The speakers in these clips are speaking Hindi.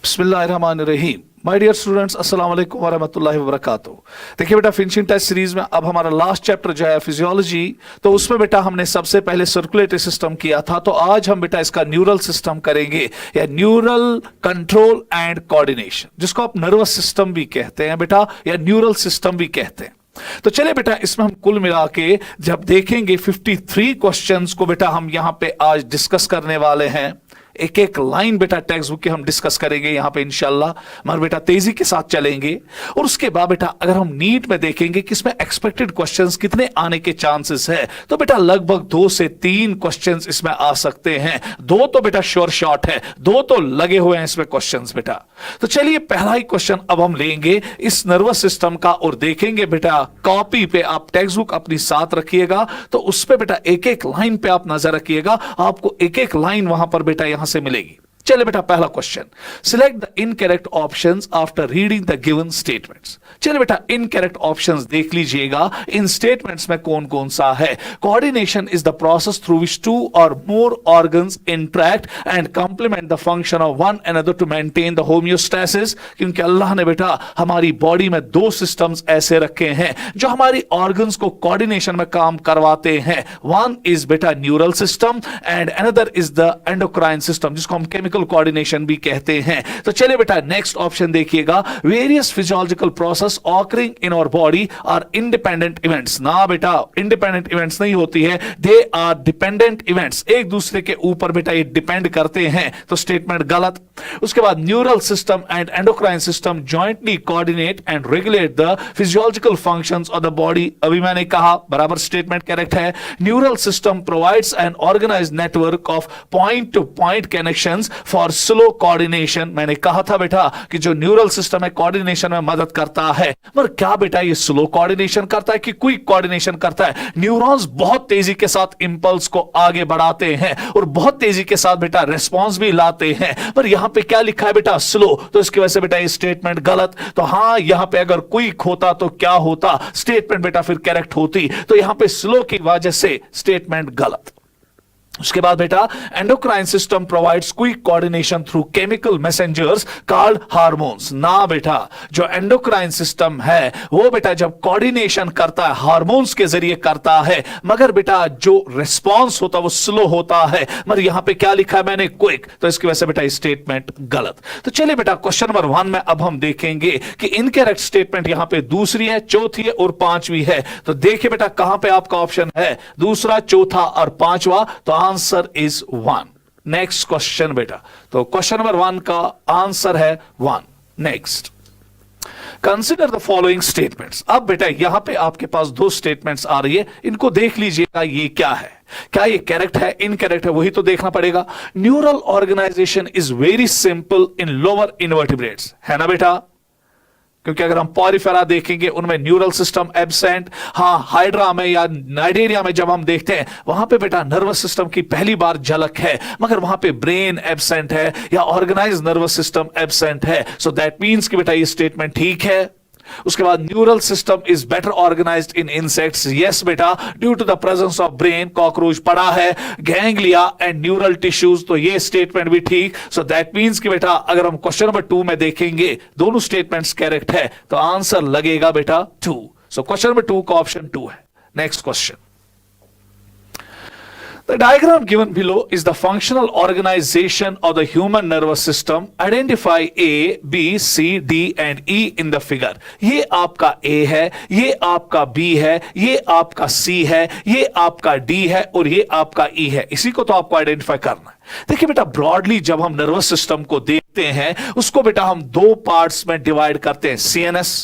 बिस्मिल्लाहिर्रहमानिर्रहीम। माय डियर स्टूडेंट्स, अस्सलाम वालेकुम वरहमतुल्लाहि वबरकातुहू। देखिए बेटा, फिनिशिंग टेस्ट सीरीज में अब हमारा लास्ट चैप्टर जो है फिजियोलॉजी, तो उसमें बेटा हमने सबसे पहले सर्कुलेटरी सिस्टम किया था, तो आज हम बेटा इसका न्यूरल सिस्टम करेंगे, या न्यूरल कंट्रोल एंड कोऑर्डिनेशन, जिसको आप नर्वस सिस्टम भी कहते हैं बेटा, या न्यूरल सिस्टम भी कहते हैं। तो चलिए बेटा, इसमें हम कुल मिला के जब देखेंगे 53 क्वेश्चंस को बेटा हम यहां पे आज डिस्कस करने वाले हैं। एक एक लाइन बेटा टेक्स्ट बुक के हम डिस्कस करेंगे यहां पे इंशाल्लाह, मगर बेटा तेजी के साथ चलेंगे। और उसके बाद बेटा अगर हम नीट में देखेंगे कि इसमें एक्सपेक्टेड क्वेश्चंस कितने आने के चांसेस है, तो बेटा लगभग 2 से 3 क्वेश्चंस इसमें आ सकते हैं। 2 तो बेटा श्योर शॉट है, 2 तो लगे हुए हैं इसमें क्वेश्चंस बेटा। तो चलिए पहला ही क्वेश्चन अब हम लेंगे इस नर्वस सिस्टम का, और देखेंगे बेटा कॉपी पे आप टेक्स्ट बुक अपनी साथ रखिएगा, तो उस पे बेटा एक एक लाइन पे आप नजर रखिएगा, आपको एक एक लाइन वहां पर बेटा यहां से मिलेगी। चलिए बेटा पहला question, select the incorrect options after reading the given statements. चलिए बेटा इनकरेक्ट ऑप्शंस देख लीजिएगा, इन स्टेटमेंट्स में कौन कौन सा है। Coordination is the process through which 2 और more organs interact and complement the function of one another to maintain the homeostasis. क्योंकि अल्लाह ने बेटा हमारी बॉडी में 2 सिस्टम्स ऐसे रखे हैं जो हमारी ऑर्गन्स को कोऑर्डिनेशन में काम करवाते हैं। वन इज बेटा neural system and another is the endocrine system, जिसको हम केमिकल कोऑर्डिनेशन भी कहते हैं। तो चलिए बेटा नेक्स्ट ऑप्शन देखिएगा, various physiological process occurring in our body are independent events. ना बेटा इंडिपेंडेंट इवेंट्स नहीं होती है, दे आर डिपेंडेंट इवेंट्स, एक दूसरे के ऊपर बेटा ये डिपेंड करते हैं, तो स्टेटमेंट गलत। उसके बाद neural system and endocrine system jointly coordinate and regulate the physiological functions of the body, अभी मैंने कहा बराबर, स्टेटमेंट करेक्ट है। Neural system provides an organized network of point to point connections for slow coordination. मैंने कहा था बेटा कि जो न्यूरल सिस्टम है कोऑर्डिनेशन में मदद करता है, मगर क्या बेटा ये स्लो कोऑर्डिनेशन करता है कि क्विक कोऑर्डिनेशन करता है? न्यूरॉन्स बहुत तेजी के साथ इंपल्स को आगे बढ़ाते हैं और बहुत तेजी के साथ बेटा रिस्पॉन्स भी लाते हैं, पर यहां पे क्या लिखा है बेटा? स्लो। तो इसकी वजह से बेटा ये स्टेटमेंट गलत। तो हां, यहां पे अगर क्विक होता तो क्या होता? स्टेटमेंट बेटा फिर करेक्ट होती। तो यहां पे स्लो की वजह से स्टेटमेंट गलत। उसके बाद बेटा endocrine system provides quick coordination through chemical messengers called hormones. ना बेटा, जो एंडोक्राइन सिस्टम है वो बेटा जब कोऑर्डिनेशन करता है हार्मोन्स के जरिए करता है, मगर बेटा जो रिस्पांस होता है वो स्लो होता है। मगर यहां पे क्या लिखा है मैंने? क्विक। तो इसकी वजह से बेटा स्टेटमेंट गलत। तो चलिए बेटा क्वेश्चन नंबर 1 में अब हम देखेंगे कि इनकरेक्ट स्टेटमेंट यहां पे दूसरी है, चौथी है और पांचवी है। तो देखिए बेटा कहां पे आपका ऑप्शन है, दूसरा, चौथा और पांचवा। तो आंसर इज 1। नेक्स्ट क्वेश्चन बेटा, तो क्वेश्चन नंबर 1 का आंसर है 1। Next, consider the following statements. अब बेटा यहां पे आपके पास 2 स्टेटमेंट्स आ रही है, इनको देख लीजिएगा ये क्या है, क्या ये करेक्ट है इनकरेक्ट है, वही तो देखना पड़ेगा। Neural organization is very simple in lower invertebrates, है ना बेटा? क्योंकि अगर हम पॉरीफेरा देखेंगे उनमें न्यूरल सिस्टम एब्सेंट। हाँ, हाइड्रा में या नाइडेरिया में जब हम देखते हैं वहां पे बेटा नर्वस सिस्टम की पहली बार झलक है, मगर वहां पे ब्रेन एब्सेंट है या ऑर्गेनाइज नर्वस सिस्टम एब्सेंट है। सो दैट मींस कि बेटा ये स्टेटमेंट ठीक है। उसके बाद neural system is better organised in insects. Yes बेटा, due to the presence of brain, cockroach पड़ा है, गैंग्लिया एंड न्यूरल टिश्यूज। तो ये स्टेटमेंट भी ठीक। सो दैट मींस कि बेटा अगर हम क्वेश्चन नंबर 2 में देखेंगे दोनों स्टेटमेंट्स करेक्ट है, तो आंसर लगेगा बेटा 2। सो क्वेश्चन नंबर 2 का ऑप्शन 2 है। Next question, the diagram given below is the functional organization of the human nervous system. Identify A, B, C, D and E in the figure. ये आपका A है, ये आपका B है, ये आपका C है, ये आपका D है और ये आपका E है। इसी को तो आपको आइडेंटिफाई करना है। देखिए बेटा ब्रॉडली जब हम नर्वस सिस्टम को देखते हैं उसको बेटा हम 2 पार्ट्स में डिवाइड करते हैं, CNS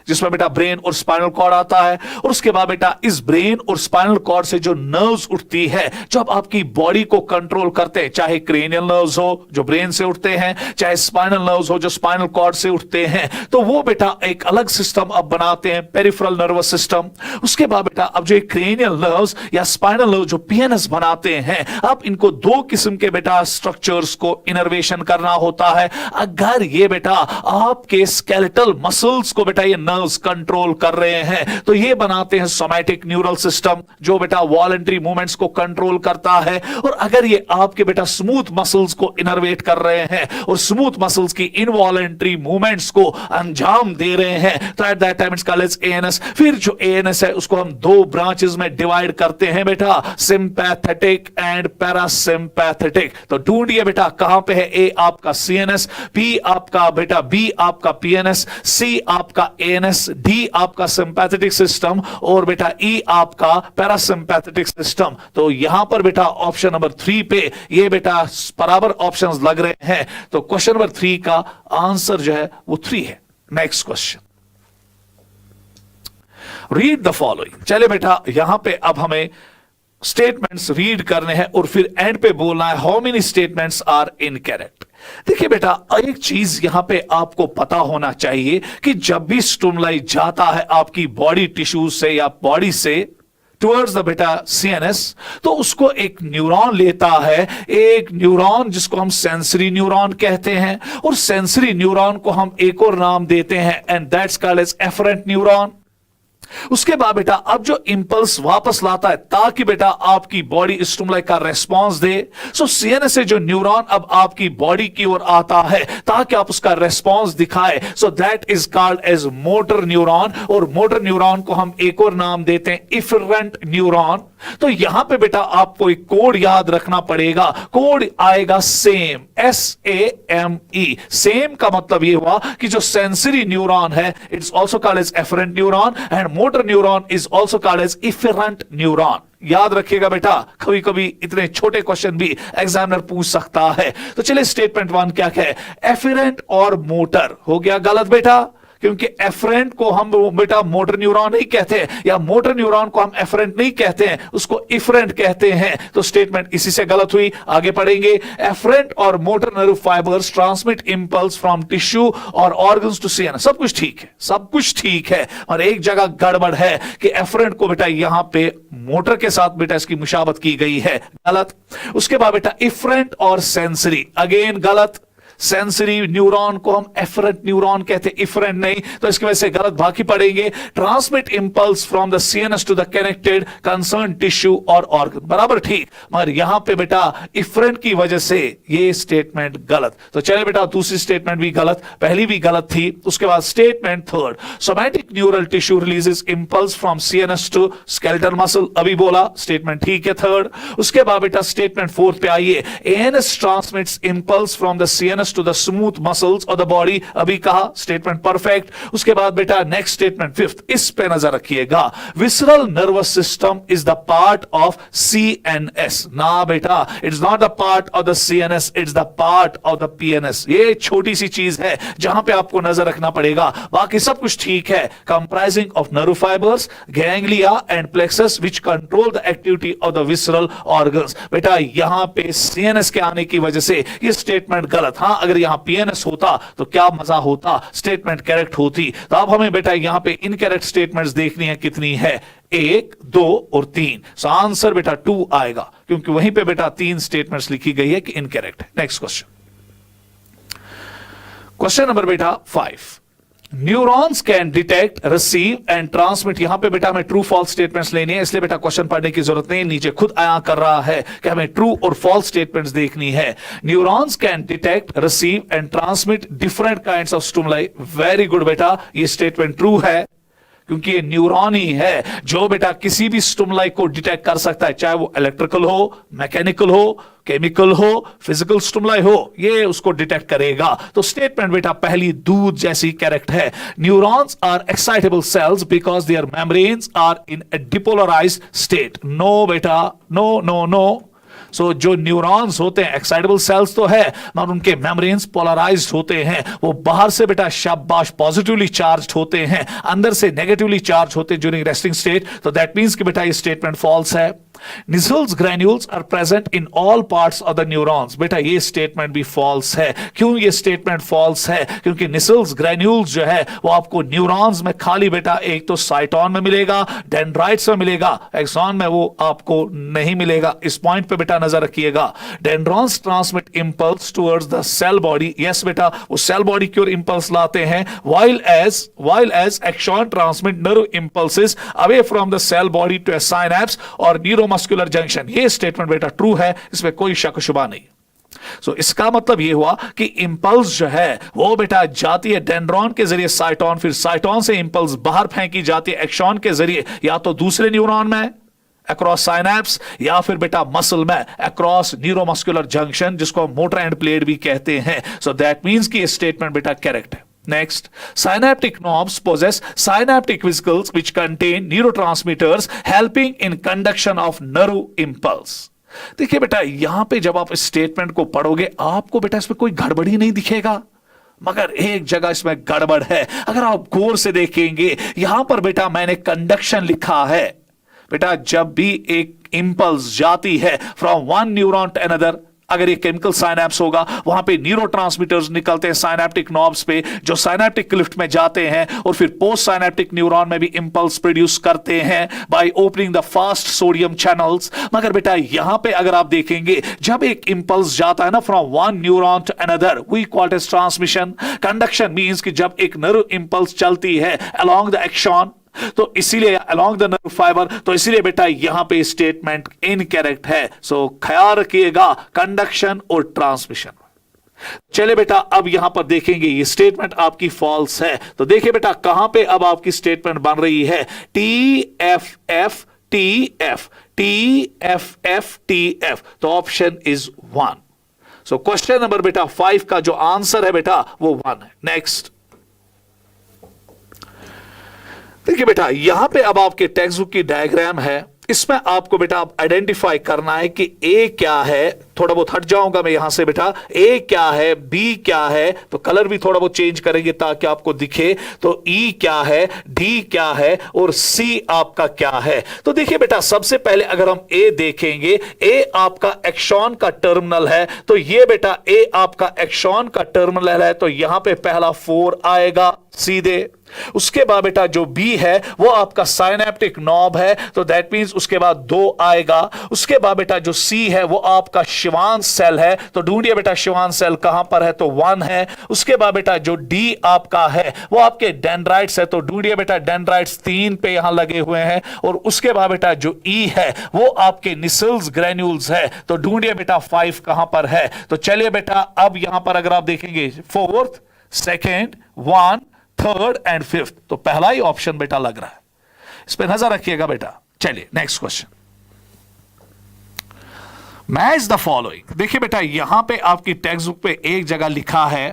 जिसमें बेटा ब्रेन और स्पाइनल कॉर्ड आता है, और उसके बाद बेटा इस ब्रेन और स्पाइनल कॉर्ड से जो नर्व्स उठती है जो अब आपकी बॉडी को कंट्रोल करते हैं, चाहे क्रेनियल नर्व्स हो जो ब्रेन से उठते हैं, चाहे स्पाइनल नर्व्स हो जो स्पाइनल कॉर्ड से उठते हैं, तो वो बेटा एक अलग सिस्टम अब बनाते हैं, पेरिफेरल नर्वस सिस्टम। उसके बाद बेटा अब जो क्रेनियल नर्व्स या स्पाइनल नर्व जो PNS बनाते हैं, अब इनको 2 किस्म के बेटा स्ट्रक्चर्स को इनर्वेशन करना होता है। अगर ये बेटा आपके स्केलेटल मसल्स को बेटा ये नर्व्स कंट्रोल कर रहे हैं, तो ये बनाते हैं सोमैटिक न्यूरल सिस्टम, जो बेटा वॉलंटरी मूवमेंट्स को कंट्रोल करता है। और अगर ये आपके बेटा स्मूथ मसल्स को इनर्वेट कर रहे हैं और स्मूथ मसल्स की इनवॉलंटरी मूवमेंट्स को अंजाम दे रहे हैं, तो at that time it's called as ANS. फिर जो एएनएस है उसको हम दो ब्रांचेस में डिवाइड करते हैं बेटा, सिंपैथेटिक एंड पैरासिम्पैथेटिक। तो ढूंढिए बेटा कहां पे है, ए आपका सीएनएस, पी आपका बेटा बी आपका पीएनएस, सी आपका एएनएस, डी आपका सिंपैथेटिक सिस्टम और बेटा ई आपका पैरासिम्पैथेटिक सिस्टम। तो यहां पर बेटा ऑप्शन नंबर 3 पे ये बेटा बराबर ऑप्शंस लग रहे हैं। तो क्वेश्चन नंबर 3 का आंसर जो है वो 3 है। Next question, read the following. चले बेटा यहां पे अब हमें स्टेटमेंट्स रीड करने हैं और फिर एंड पे बोलना है how many statements are incorrect. देखिए बेटा एक चीज यहां पे आपको पता होना चाहिए कि जब भी स्टिमुलाई जाता है आपकी बॉडी टिश्यूज से या बॉडी से टुवर्ड्स द बेटा सीएनएस, तो उसको एक न्यूरॉन लेता है, एक न्यूरॉन जिसको हम सेंसरी न्यूरॉन कहते हैं, और सेंसरी न्यूरॉन को हम एक और नाम देते हैं and that's called as afferent neuron. उसके बाद बेटा अब जो इंपल्स वापस लाता है ताकि बेटा आपकी बॉडी स्टिमुलाई का रेस्पॉन्स दे, सो सीएनएस से जो न्यूरॉन अब आपकी बॉडी की ओर आता है ताकि आप उसका रेस्पॉन्स दिखाए, so that is called as motor neuron. और मोटर न्यूरॉन को हम एक और नाम देते हैं इफरेंट न्यूरॉन। तो यहां पे बेटा आपको एक कोड याद रखना पड़ेगा, कोड आएगा सेम, SAME। सेम का मतलब यह हुआ कि जो सेंसरी न्यूरॉन है it's also called as afferent neuron and motor neuron is also called as efferent neuron. याद रखिएगा बेटा, कभी कभी इतने छोटे क्वेश्चन भी एग्जामिनर पूछ सकता है। तो चलिए स्टेटमेंट 1 क्या है, एफरेंट और मोटर हो गया गलत बेटा, क्योंकि एफरेंट को हम बेटा मोटर न्यूरॉन नहीं कहते या मोटर न्यूरॉन को हम एफरेंट नहीं कहते हैं, उसको इफरेंट कहते हैं। तो स्टेटमेंट इसी से गलत हुई। आगे पढ़ेंगे, एफरेंट और motor nerve fibres transmit impulse from tissue और ऑर्गन्स टू सीएनएस। सब कुछ ठीक है, सब कुछ ठीक है, और एक जगह गड़बड़ है कि एफरेंट को बेटा यहां पे मोटर के साथ बेटा इसकी मुशाबत की गई है, गलत। उसके बाद बेटा इफरेंट और सेंसरी, अगेन गलत। सेंसरी न्यूरॉन को हम एफरेंट न्यूरॉन कहते हैं, इफरेंट नहीं, तो इसकी वजह से गलत। बाकी पढ़ेंगे, transmit impulse from the CNS to the connected concern tissue और ऑर्गन, बराबर ठीक, मगर यहां पे बेटा इफरेंट की वजह से ये स्टेटमेंट गलत। तो चले बेटा दूसरी स्टेटमेंट भी गलत, पहली भी गलत थी। उसके बाद statement 3, somatic neural tissue releases impulse from CNS to skeletal muscle, अभी बोला, स्टेटमेंट ठीक है 3rd। उसके बाद बेटा स्टेटमेंट 4 पे आइए, ANS transmits impulse from the CNS to the smooth muscles of the body, अभी कहा, स्टेटमेंट परफेक्ट। उसके बाद बेटा नेक्स्ट स्टेटमेंट 5th, इस पे नजर रखिएगा, visceral nervous system is the part of CNS. ना बेटा, it's not the part of the CNS, it's the part of the PNS. ये छोटी सी चीज है जहां पे आपको नजर रखना पड़ेगा, बाकी सब कुछ ठीक है। Comprising of nerve fibres, ganglia and plexus which control the activity of the visceral organs. बेटा यहां पे सीएनएस के आने की वजह से ये स्टेटमेंट गलत। हाँ, अगर यहां पीएनएस होता तो क्या मजा होता, स्टेटमेंट करेक्ट होती। तो अब हमें बेटा यहां पे इनकरेक्ट स्टेटमेंट्स देखनी है, कितनी है, 1, 2 और 3। सो आंसर बेटा 2 आएगा, क्योंकि वहीं पे बेटा 3 स्टेटमेंट्स लिखी गई है कि इनकरेक्ट है। नेक्स्ट क्वेश्चन, क्वेश्चन नंबर बेटा 5, neurons can detect, receive and transmit. यहां पे बेटा हमें ट्रू फॉल्स स्टेटमेंट्स लेनी है, इसलिए बेटा क्वेश्चन पढ़ने की जरूरत नहीं, नीचे खुद आया कर रहा है कि हमें ट्रू और फॉल्स स्टेटमेंट्स देखनी है। Neurons can detect, receive and transmit different kinds of stimuli. Very good बेटा, ये स्टेटमेंट ट्रू है, क्योंकि ये न्यूरॉन ही है जो बेटा किसी भी स्टिमुलाई को डिटेक्ट कर सकता है, चाहे वो इलेक्ट्रिकल हो, मैकेनिकल हो, केमिकल हो, फिजिकल स्टिमुलाई हो, ये उसको डिटेक्ट करेगा। तो स्टेटमेंट बेटा पहली दूध जैसी करेक्ट है। Neurons are excitable cells because their membranes are in a depolarised state. No बेटा, नो नो नो। सो जो न्यूरॉन्स होते हैं एक्साइटेबल सेल्स तो है, मगर उनके मेम्ब्रेन्स पोलराइज्ड होते हैं। वो बाहर से बेटा शाबाश पॉजिटिवली चार्ज होते हैं, अंदर से नेगेटिवली चार्ज होते हैं ड्यूरिंग रेस्टिंग स्टेट। तो दैट मींस कि बेटा ये स्टेटमेंट फॉल्स है। Nissls granules are present in all parts of the neurons. बेटा ये स्टेटमेंट भी फॉल्स है। क्यों ये स्टेटमेंट फॉल्स है? क्योंकि Nissls granules जो है वो आपको न्यूरॉन्स में खाली बेटा एक तो साइटोन में मिलेगा, डेंड्राइट्स में मिलेगा, एक्सॉन में वो आपको नहीं मिलेगा। इस पॉइंट पे बेटा नजर रखिएगा। Dendrons transmit impulse towards the cell body. Yes बेटा, वो सेल बॉडी की ओर इंपल्स लाते हैं, while as axon transmit nerve impulses away from the cell body to a synapse और न्यूरोमस्कुलर जंक्शन। ये स्टेटमेंट बेटा ट्रू है, इसमें कोई शक शुबा नहीं। इसका मतलब यह हुआ कि इंपल्स जो है वो बेटा जाती है डेंड्रॉन के जरिए साइटोन, फिर साइटोन से इंपल्स बाहर फेंकी जाती है एक्सॉन के जरिए, या तो दूसरे न्यूरॉन में अक्रॉस साइनैप्स या फिर बेटा मसल में अक्रॉस न्यूरोमस्कुलर जंक्शन, जिसको मोटर एंड प्लेट भी कहते हैं। सो दैट मींस कि ये स्टेटमेंट बेटा करेक्ट है। Next, synaptic knobs possess synaptic vesicles which contain neurotransmitters helping in conduction of nerve impulse. देखिए बेटा, यहां पे जब आप इस स्टेटमेंट को पढ़ोगे आपको बेटा इसमें कोई गड़बड़ी नहीं दिखेगा, मगर एक जगह इसमें गड़बड़ है। अगर आप गौर से देखेंगे यहां पर बेटा मैंने कंडक्शन लिखा है। बेटा जब भी एक इंपल्स जाती है from one neuron to another, अगर ये केमिकल साइनैप्स होगा वहां पे न्यूरोट्रांसमीटर्स निकलते हैं साइनैप्टिक नॉब्स पे, जो साइनैप्टिक क्लिफ्ट में जाते हैं और फिर पोस्ट साइनैप्टिक न्यूरॉन में भी इंपल्स प्रोड्यूस करते हैं by opening the fast sodium channels. मगर बेटा यहां पे अगर आप देखेंगे जब एक इंपल्स जाता है ना from one neuron to another, we call it transmission. Conduction means कि जब एक नर्व इंपल्स चलती है अलोंग द एक्सॉन, तो इसीलिए अलोंग द नर्व फाइबर, तो इसीलिए बेटा यहां पे स्टेटमेंट इनकरेक्ट है। सो ख्याल रखिएगा कंडक्शन और ट्रांसमिशन। चले बेटा अब यहां पर देखेंगे ये स्टेटमेंट आपकी फॉल्स है। तो देखिए बेटा कहां पे अब आपकी स्टेटमेंट बन रही है, T F F T F, T F F T F. तो option is 1। So question number बेटा 5 का जो आंसर है बेटा वो 1 है। नेक्स्ट देखिए बेटा यहां पे अब आपके टेक्स्ट बुक की डायग्राम है, इसमें आपको बेटा आप आइडेंटिफाई करना है कि ए क्या है। थोड़ा बहुत हट जाऊंगा मैं यहां से बेटा, ए क्या है, बी क्या है, तो कलर भी थोड़ा बहुत चेंज करेंगे ताकि आपको दिखे। तो ई क्या है, डी क्या है और सी आपका क्या है। तो देखिए बेटा सबसे पहले अगर हम ए देखेंगे, ए आपका एक्सॉन का टर्मिनल है, तो ये बेटा ए आपका एक्सॉन का टर्मिनल है, तो यहां पे पहला 4 आएगा सीधे। उसके बाद बेटा जो बी है वो आपका साइनैप्टिक नॉब है, तो दैट मींस उसके बाद 2 आएगा। उसके बाद बेटा जो सी है वो आपका शिवान सेल है, तो ढूंढिए बेटा शिवान सेल कहां पर है, तो 1 है। उसके बाद बेटा जो डी आपका है वो आपके डेंड्राइट्स है, तो ढूंढिए बेटा डेंड्राइट्स 3 पे यहां लगे हुए हैं। और उसके बाद बेटा जो ई है वो आपके निसल्स ग्रेन्यूल्स है, तो ढूंढिए बेटा 5 कहां पर है। तो चलिए बेटा अब यहां पर अगर आप देखेंगे 4th, 2nd, 1, 3rd and 5th, तो पहला ही ऑप्शन बेटा लग रहा है। इस पे नजर रखिएगा बेटा। चलिए next question, match the following. देखिए बेटा यहां पे आपकी टेक्स्ट बुक पे एक जगह लिखा है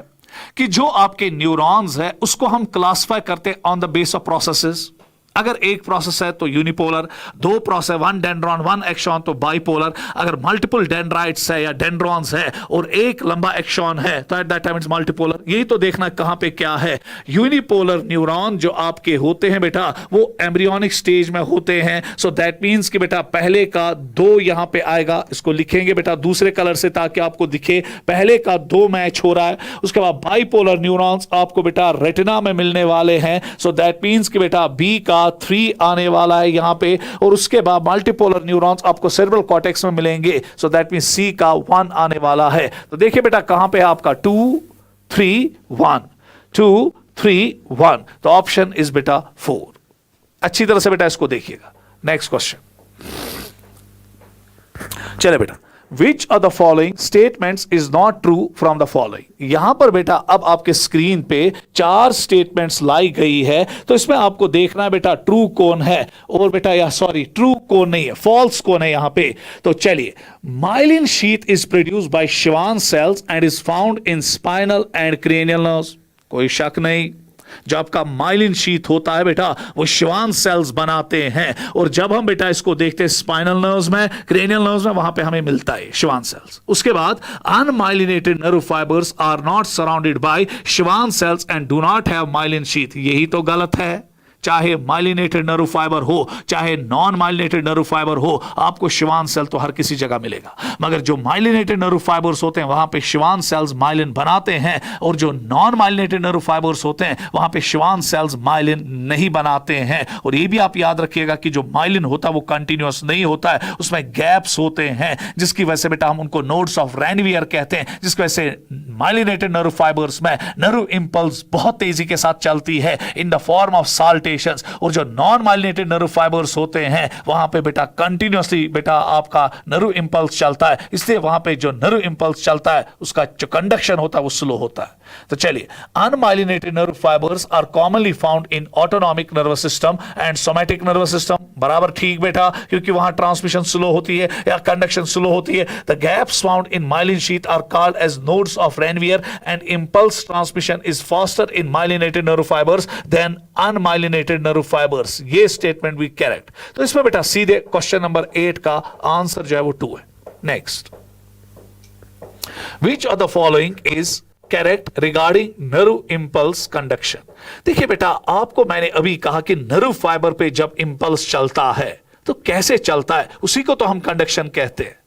कि जो आपके न्यूरॉन्स है उसको हम क्लासिफाई करते हैं on the base of processes. अगर एक प्रोसेस है तो यूनिपोलर, 2 प्रोसेस 1 डेंड्रॉन 1 एक्सॉन तो बाइपोलर। अगर मल्टीपल डेंड्राइट्स है या डेंड्रॉन्स है और एक लंबा एक्सॉन है तो at that time it's multipolar. यही तो देखना कहां पे क्या है। यूनिपोलर न्यूरॉन जो आपके होते हैं बेटा वो एम्ब्रियोनिक स्टेज में होते हैं, सो दैट मींस कि बेटा पहले का 2 यहां पे आएगा, इसको लिखेंगे बेटा दूसरे कलर से ताकि आपको दिखे, पहले का 2 मैच हो रहा है। उसके बाद बाइपोलर न्यूरॉन्स आपको बेटा रेटिना में मिलने वाले हैं, सो दैट मींस कि बेटा बी का 3 आने वाला है यहां पे। और उसके बाद मल्टीपोलर न्यूरॉन्स आपको सेरेब्रल कॉर्टेक्स में मिलेंगे, सो दैट मींस सी का 1 आने वाला है। तो देखिए बेटा कहां पे आपका 2 3 1, 2 3 1, तो ऑप्शन इज बेटा 4। अच्छी तरह से बेटा इसको देखिएगा। नेक्स्ट क्वेश्चन, चले बेटा, Which of the following statements is not true from the following? यहां पर बेटा अब आपके स्क्रीन पे 4 स्टेटमेंट्स लाई गई है, तो इसमें आपको देखना है बेटा ट्रू कौन है और बेटा या सॉरी ट्रू कौन नहीं है, फॉल्स कौन है यहां पे। तो चलिए, myelin sheath is produced by Schwann cells and is found in spinal and cranial nerves. कोई शक नहीं, जो आपका माइलिन शीथ होता है बेटा वो शिवान सेल्स बनाते हैं, और जब हम बेटा इसको देखते हैं स्पाइनल नर्व्स में, क्रेनियल नर्व्स में, वहां पे हमें मिलता है शिवान सेल्स। उसके बाद unmyelinated nerve fibres are not surrounded by Schwann cells and do not have myelin sheath. यही तो गलत है। चाहे माइलिनेटेड नर्व फाइबर हो चाहे नॉन माइलिनेटेड नर्व फाइबर हो, आपको शिवान सेल तो हर किसी जगह मिलेगा। मगर जो माइलिनेटेड नर्व फाइबर्स होते हैं वहां पे शिवान सेल्स माइलिन बनाते हैं, और जो नॉन माइलिनेटेड नर्व फाइबर्स होते हैं वहां पे शिवान सेल्स माइलिन नहीं बनाते हैं। और ये भी आप याद रखिएगा कि जो माइलिन होता है वो कंटिन्यूअस नहीं होता है, उसमें गैप्स होते हैं, जिसकी वजह से बेटा हम उनको नोड्स ऑफ रैनवियर कहते हैं, जिसकी वजह से माइलिनेटेड नर्व फाइबर्स में नर्व इंपल्स बहुत तेजी के साथ चलती है इन द फॉर्म ऑफ साल्टेशंस। और जो नॉन माइलिनेटेड नर्व फाइबर्स होते हैं वहां पे बेटा कंटिन्यूअसली बेटा आपका नर्व इंपल्स चलता है, इसलिए वहां पे जो नर्व इंपल्स चलता है उसका जो कंडक्शन होता है वो स्लो होता है। तो चलिए, unmyelinated nerve fibres are commonly found in autonomic nervous system and somatic nervous system. बराबर ठीक बेटा, क्योंकि वहां ट्रांसमिशन स्लो होती है या कंडक्शन स्लो होती है। The gaps found in myelin sheath are called as nodes of Ranvier and impulse transmission is faster in myelinated nerve fibres than unmyelinated nerve fibres. ये स्टेटमेंट भी करेक्ट। तो इसमें बेटा सीधे क्वेश्चन नंबर 8 का आंसर जो है वो 2 है। Next, which of the following is correct regarding nerve impulse conduction? देखिए बेटा, आपको मैंने अभी कहा कि नर्व फाइबर पे जब इंपल्स चलता है तो कैसे चलता है, उसी को तो हम कंडक्शन कहते हैं।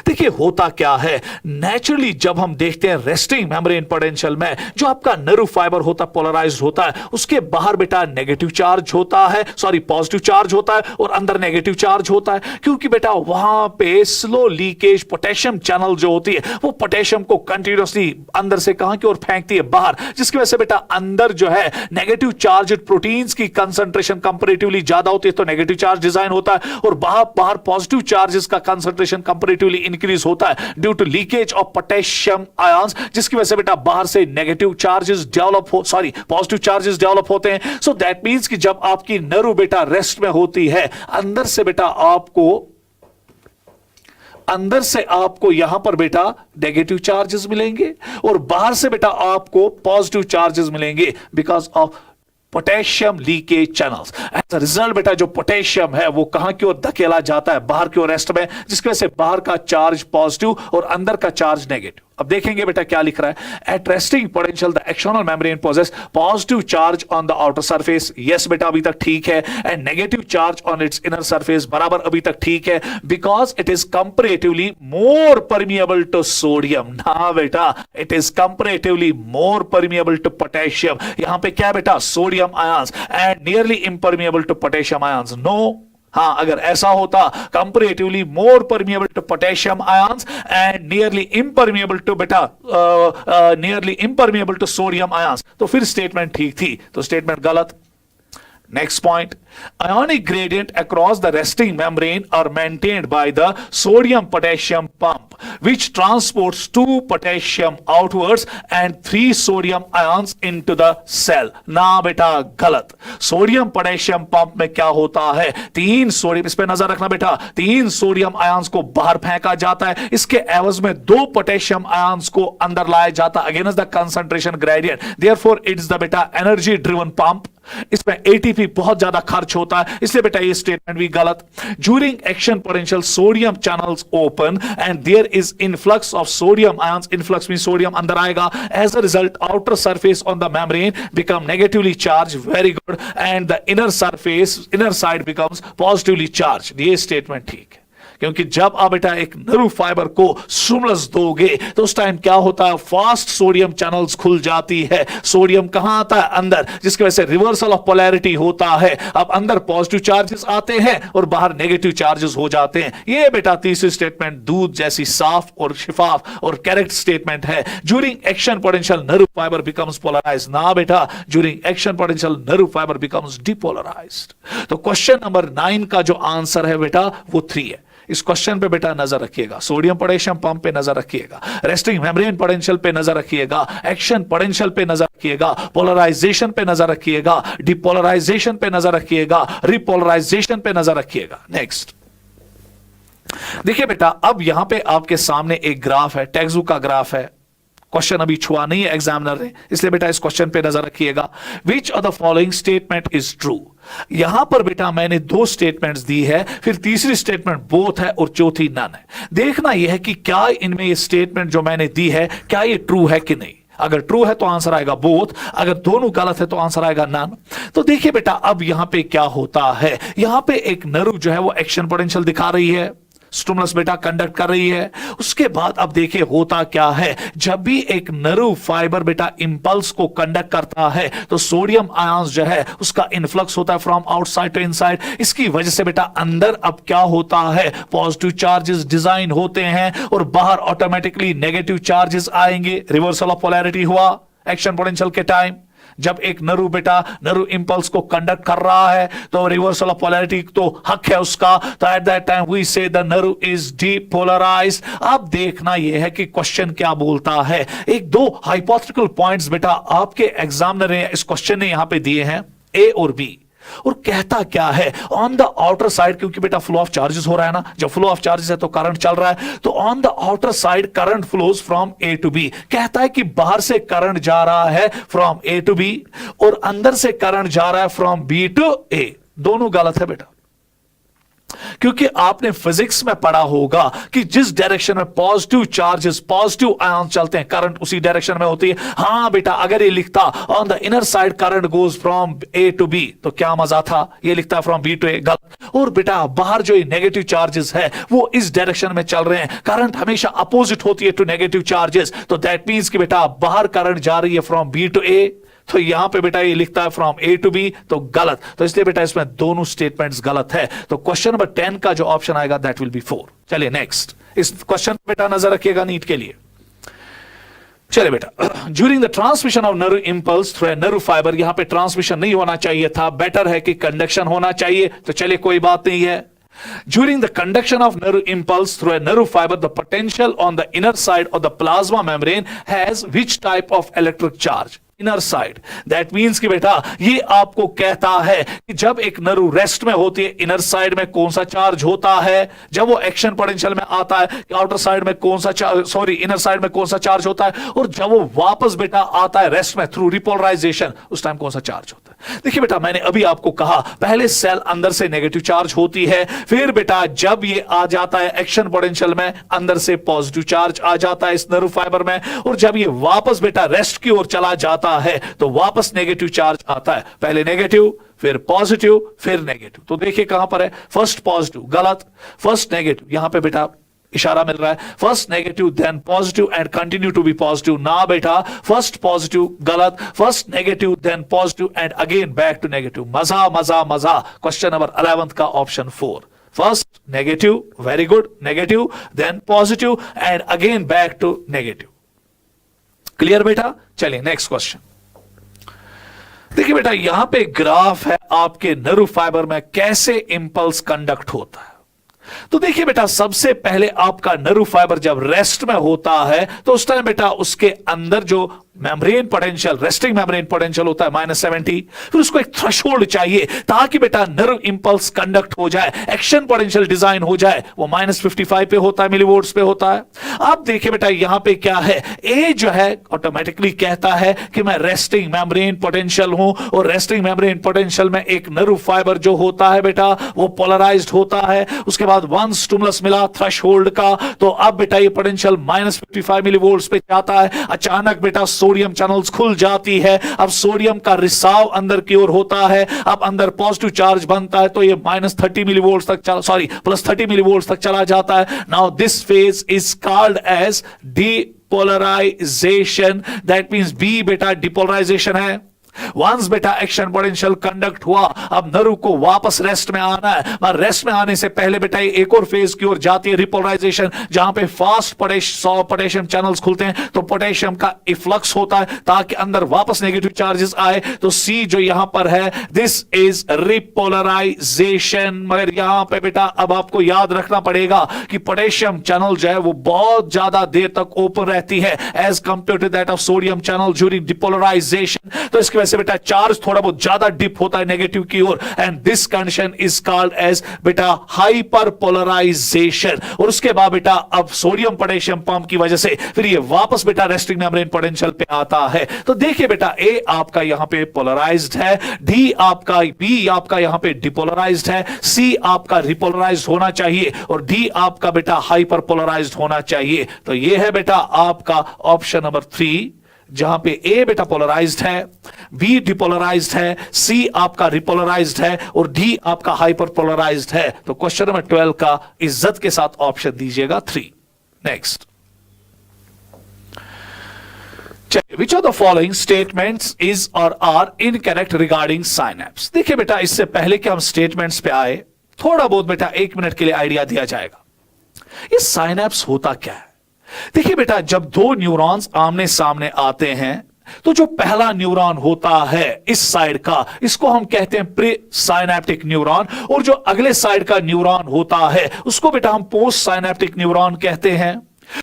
देखिए होता क्या है, नेचुरली जब हम देखते हैं रेस्टिंग मेम्ब्रेन पोटेंशियल में जो आपका नर्व फाइबर होता है पोलराइज्ड होता है, उसके बाहर बेटा नेगेटिव चार्ज होता है, सॉरी पॉजिटिव चार्ज होता है, और अंदर नेगेटिव चार्ज होता है, क्योंकि बेटा वहां पे स्लो लीकेज पोटेशियम चैनल जो होती है वो पोटेशियम को कंटिन्यूअसली अंदर से कहां की ओर फेंकती है, बाहर, जिसकी वजह से बेटा अंदर जो है नेगेटिव चार्ज प्रोटीन्स की कंसंट्रेशन कंपैरेटिवली ज्यादा होती है तो नेगेटिव चार्ज डिजाइन होता है, और बाहर पॉजिटिव चार्जेस का कंसंट्रेशन कंपैरेटिवली इंक्रीज होता है due to leakage of potassium ions, जिसकी वजह से बेटा बाहर से नेगेटिव चार्जेस डेवलप हो, सॉरी पॉजिटिव चार्जेस डेवलप होते हैं। सो दैट मींस कि जब आपकी नर्व बेटा रेस्ट में होती है, अंदर से आपको यहां पर बेटा नेगेटिव चार्जेस मिलेंगे और बाहर से बेटा आपको पॉजिटिव चार्जेस मिलेंगे because of potassium leakage channels. As a result बेटा जो पोटेशियम है वो कहां की ओर धकेला जाता है, बाहर की ओर रेस्ट में, जिसकी वजह से बाहर का चार्ज पॉजिटिव और अंदर का चार्ज नेगेटिव। अब देखेंगे बेटा क्या लिख रहा है, at resting potential the external membrane poses positive charge on the outer surface. Yes बेटा अभी तक ठीक है। And negative charge on its inner surface, बराबर अभी तक ठीक है, because it is comparatively more permeable to sodium. ना बेटा, it is comparatively more permeable to potassium. यहां पे क्या बेटा, sodium ions and nearly impermeable to potassium ions. No, हाँ अगर ऐसा होता comparatively more permeable to potassium ions and nearly impermeable to बेटा nearly impermeable to sodium ions, तो फिर स्टेटमेंट ठीक थी, तो स्टेटमेंट गलत। Next point, ionic gradient across the resting membrane are maintained by the sodium potassium pump which transports 2 potassium outwards and 3 sodium ions into the cell। ना बेटा गलत। सोडियम पोटेशियम पंप में क्या होता है, 3 सोडियम, इस पे नजर रखना बेटा, 3 सोडियम आयंस को बाहर फेंका जाता है, इसके एवज में 2 पोटेशियम आयंस को अंदर लाया जाता है against the concentration gradient. Therefore it's the बेटा एनर्जी ड्रिवन पंप। इसमें एटीपी बहुत ज्यादा खर्च होता है, इसलिए बेटा ये स्टेटमेंट भी गलत। During action potential sodium channels open and there is influx of sodium ions. Influx में सोडियम अंदर आएगा। As a result outer surface on the membrane become negatively charge, very good, and the inner surface, inner side becomes positively charge. ये स्टेटमेंट ठीक है, क्योंकि जब आप बेटा एक नर्व फाइबर को स्टिमुलस दोगे तो उस टाइम क्या होता है, फास्ट सोडियम चैनल्स खुल जाती है, सोडियम कहां आता है, अंदर, जिसकी वजह से रिवर्सल ऑफ पोलैरिटी होता है। अब अंदर पॉजिटिव चार्जेस आते हैं और बाहर नेगेटिव चार्जेस हो जाते हैं। ये बेटा तीसरी स्टेटमेंट दूध जैसी साफ और शिफाफ और करेक्ट स्टेटमेंट है। During action potential nerve fibre becomes polarize. ना बेटा, during action potential nerve fibre becomes depolarized. तो क्वेश्चन नंबर 9 का जो आंसर है बेटा वो 3 है। इस क्वेश्चन पे बेटा नजर रखिएगा, सोडियम पोटेशियम पंप पे नजर रखिएगा, रेस्टिंग मेम्ब्रेन पोटेंशियल पे नजर रखिएगा, एक्शन पोटेंशियल पे नजर रखिएगा, पोलराइजेशन पे नजर रखिएगा, डिपोलराइजेशन पे नजर रखिएगा, रिपोलराइजेशन पे नजर रखिएगा। नेक्स्ट देखिए बेटा, अब यहां पे आपके सामने एक ग्राफ है, टेक्सू का ग्राफ है। क्वेश्चन अभी छुआ नहीं है एग्जामिनर ने, इसलिए बेटा इस क्वेश्चन पे नजर रखिएगा। विच of the following statement is true. यहां पर बेटा मैंने 2 स्टेटमेंट्स दी है, फिर तीसरी स्टेटमेंट बोथ है और चौथी नन है। देखना यह है कि क्या इनमें ये स्टेटमेंट जो मैंने दी है क्या ये ट्रू है कि नहीं। अगर ट्रू है तो आंसर आएगा बोथ, अगर दोनों गलत है तो आंसर आएगा नन। तो देखिए बेटा अब यहां पे क्या होता है, यहां पे एक नर्व जो है वो एक्शन पोटेंशियल दिखा रही है, स्टिमुलस बेटा कंडक्ट कर रही है। उसके बाद अब देखिए होता क्या है, जब भी एक नर्व फाइबर बेटा इंपल्स को कंडक्ट करता है तो सोडियम आयंस जो है उसका इनफ्लक्स होता है फ्रॉम आउटसाइड टू इनसाइड। इसकी वजह से बेटा अंदर अब क्या होता है, पॉजिटिव चार्जेस डिजाइन होते हैं और बाहर ऑटोमेटिकली नेगेटिव चार्जेस आएंगे। रिवर्सल ऑफ पोलैरिटी हुआ एक्शन पोटेंशियल के टाइम। जब एक नर्व बेटा नर्व इंपल्स को कंडक्ट कर रहा है तो रिवर्सल ऑफ पोलैरिटी तो हक है उसका, तो एट दैट टाइम वी से द नर्व इज डीपोलराइज्ड। अब देखना यह है कि क्वेश्चन क्या बोलता है। एक दो हाइपोथेटिकल पॉइंट्स बेटा आपके एग्जामिनर ने इस क्वेश्चन ने यहां पे दिए हैं, ए और बी, और कहता क्या है ऑन द आउटर साइड, क्योंकि बेटा फ्लो ऑफ चार्जेस हो रहा है ना, जब फ्लो ऑफ चार्जेस है तो करंट चल रहा है, तो on the outer side current flows from A to B. कहता है कि बाहर से करंट जा रहा है फ्रॉम ए टू बी और अंदर से करंट जा रहा है फ्रॉम बी टू ए। दोनों गलत है बेटा, क्योंकि आपने फिजिक्स में पढ़ा होगा कि जिस डायरेक्शन में पॉजिटिव चार्जेस पॉजिटिव आयन चलते हैं करंट उसी डायरेक्शन में होती है। हां बेटा अगर ये लिखता on the inner side current goes from A to B तो क्या मजा था, ये लिखता फ्रॉम बी टू ए, गलत। और बेटा बाहर जो नेगेटिव चार्जेस है वो इस डायरेक्शन में चल रहे हैं, करंट हमेशा अपोजिट होती है टू नेगेटिव चार्जेस, तो दैट मींस कि बेटा बाहर करंट जा रही है फ्रॉम बी टू ए, तो यहां पे बेटा ये लिखता है फ्रॉम ए टू बी, तो गलत। तो इसलिए बेटा इसमें दोनों स्टेटमेंट्स गलत है। तो क्वेश्चन नंबर 10 का जो ऑप्शन आएगा दैट विल बी 4। चलिए नेक्स्ट, इस क्वेश्चन बेटा नजर रखिएगा नीट के लिए। चलिए बेटा, during the transmission of nerve impulse through a nerve fibre, यहां पे ट्रांसमिशन नहीं होना चाहिए था, बेटर है कि कंडक्शन होना चाहिए, तो चलिए कोई बात नहीं है। During the conduction of nerve impulse through a nerve fiber, the potential on the inner side of the plasma membrane has which type of electric charge? Inner side. That means कि बेटा ये आपको कहता है कि जब एक नर्व रेस्ट में होती है इनर साइड में कौन सा चार्ज होता है, जब वो एक्शन पोटेंशियल में आता है कि आउटर साइड में कौन सा इनर साइड में कौन सा चार्ज होता है, और जब वो वापस बेटा आता है रेस्ट में थ्रू रिपोलराइजेशन उस टाइम कौन सा चार्ज होता है। देखिए बेटा मैंने अभी आपको कहा पहले सेल अंदर से नेगेटिव चार्ज होती है, फिर बेटा जब ये आ जाता है एक्शन पोटेंशियल में अंदर से पॉजिटिव चार्ज आ जाता है इस नर्व फाइबर में, और जब ये वापस बेटा रेस्ट की ओर चला जाता है तो वापस नेगेटिव चार्ज आता है, पहले नेगेटिव फिर पॉजिटिव फिर नेगेटिव। तो देखिए कहां पर है, फर्स्ट पॉजिटिव गलत, फर्स्ट नेगेटिव, यहां पे बेटा इशारा मिल रहा है first negative then positive and continue to be positive, ना बेटा फर्स्ट पॉजिटिव गलत, first negative then positive and again back to negative. मजा मजा मजा। क्वेश्चन नंबर 11 का option 4, first negative, very good, negative then positive and again back to negative. Clear बेटा। चलिए नेक्स्ट क्वेश्चन। देखिए बेटा यहां पे ग्राफ है आपके नर्व फाइबर में कैसे इंपल्स कंडक्ट होता है। तो देखिए बेटा सबसे पहले आपका नर्व फाइबर जब रेस्ट में होता है तो उस टाइम बेटा उसके अंदर जो membrane potential resting membrane potential होता है -70, फिर उसको एक थ्रेशोल्ड चाहिए ताकि बेटा नर्व इंपल्स कंडक्ट हो जाए, एक्शन पोटेंशियल डिजाइन हो जाए, वो -55 पे होता है, मिलीवोल्ट्स पे होता है। अब देखिए बेटा यहां पे क्या है, ए जो है ऑटोमेटिकली कहता है कि मैं रेस्टिंग मेम्ब्रेन पोटेंशियल हूं, और रेस्टिंग मेम्ब्रेन पोटेंशियल में एक नर्व फाइबर जो होता है बेटा वो पोलराइज्ड होता है। उसके बाद वन स्टिमुलस मिला थ्रेशोल्ड का, तो अब बेटा ये पोटेंशियल -55 मिलीवोल्ट्स पे जाता है। अचानक बेटा सोडियम चैनल्स खुल जाती है, अब सोडियम का रिसाव अंदर की ओर होता है, अब अंदर पॉजिटिव चार्ज बनता है, तो ये -30 मिलीवोल्ट्स तक +30 मिलीवोल्ट्स तक चला जाता है। Now this phase is called as depolarization, that means बी बेटा डिपोलराइजेशन है। वंस बेटा एक्शन पोटेंशियल कंडक्ट हुआ, अब नर्व को वापस रेस्ट में आना है, पर रेस्ट में आने से पहले बेटा एक और फेज की ओर जाती है रिपोलराइजेशन, जहां पे फास्ट पोटेशियम चैनल्स खुलते हैं, तो पोटेशियम का इफ्लक्स होता है ताकि अंदर वापस नेगेटिव चार्जेस आए। तो सी जो यहां पर है दिस इज रिपोलराइजेशन। मगर यहां पे बेटा अब आपको याद रखना पड़ेगा कि पोटेशियम चैनल जो है वो बहुत ज्यादा देर तक ओपन रहती है as compare to that of sodium channel during depolarization. तो इसकी वजह से बेटा चार्ज थोड़ा बहुत ज्यादा डिप होता है नेगेटिव की ओर, and this condition is called as बेटा हाइपर पोलराइजेशन। और उसके बाद बेटा अब सोडियम पोटेशियम पंप की वजह से फिर ये वापस बेटा रेस्टिंग मेम्ब्रेन पोटेंशियल पे आता है। तो देखिए बेटा ए आपका यहां पे पोलराइज्ड है, डी आपका बी आपका यहां पे डिपोलराइज्ड है, सी आपका रिपोलराइज्ड होना चाहिए, और डी आपका बेटा हाइपर पोलराइज्ड होना चाहिए। तो ये है बेटा आपका ऑप्शन नंबर 3 जहां पे ए बेटा पोलराइज्ड है, बी डिपोलराइज्ड है, सी आपका रिपोलराइज्ड है और डी आपका हाइपर पोलराइज्ड है। तो क्वेश्चन नंबर 12 का इज्जत के साथ ऑप्शन दीजिएगा 3। Next, which of the following statements is और आर इनकरेक्ट रिगार्डिंग साइनैप्स। देखिए बेटा, इससे पहले कि हम स्टेटमेंट्स पे आए, थोड़ा बहुत बेटा 1 मिनट के लिए आइडिया दिया जाएगा। ये साइनैप्स होता क्या है? देखिए बेटा, जब दो न्यूरॉन्स आमने सामने आते हैं तो जो पहला न्यूरॉन होता है इस साइड का, इसको हम कहते हैं प्री साइनैप्टिक न्यूरॉन, और जो अगले साइड का न्यूरॉन होता है उसको बेटा हम पोस्ट साइनैप्टिक न्यूरॉन कहते हैं।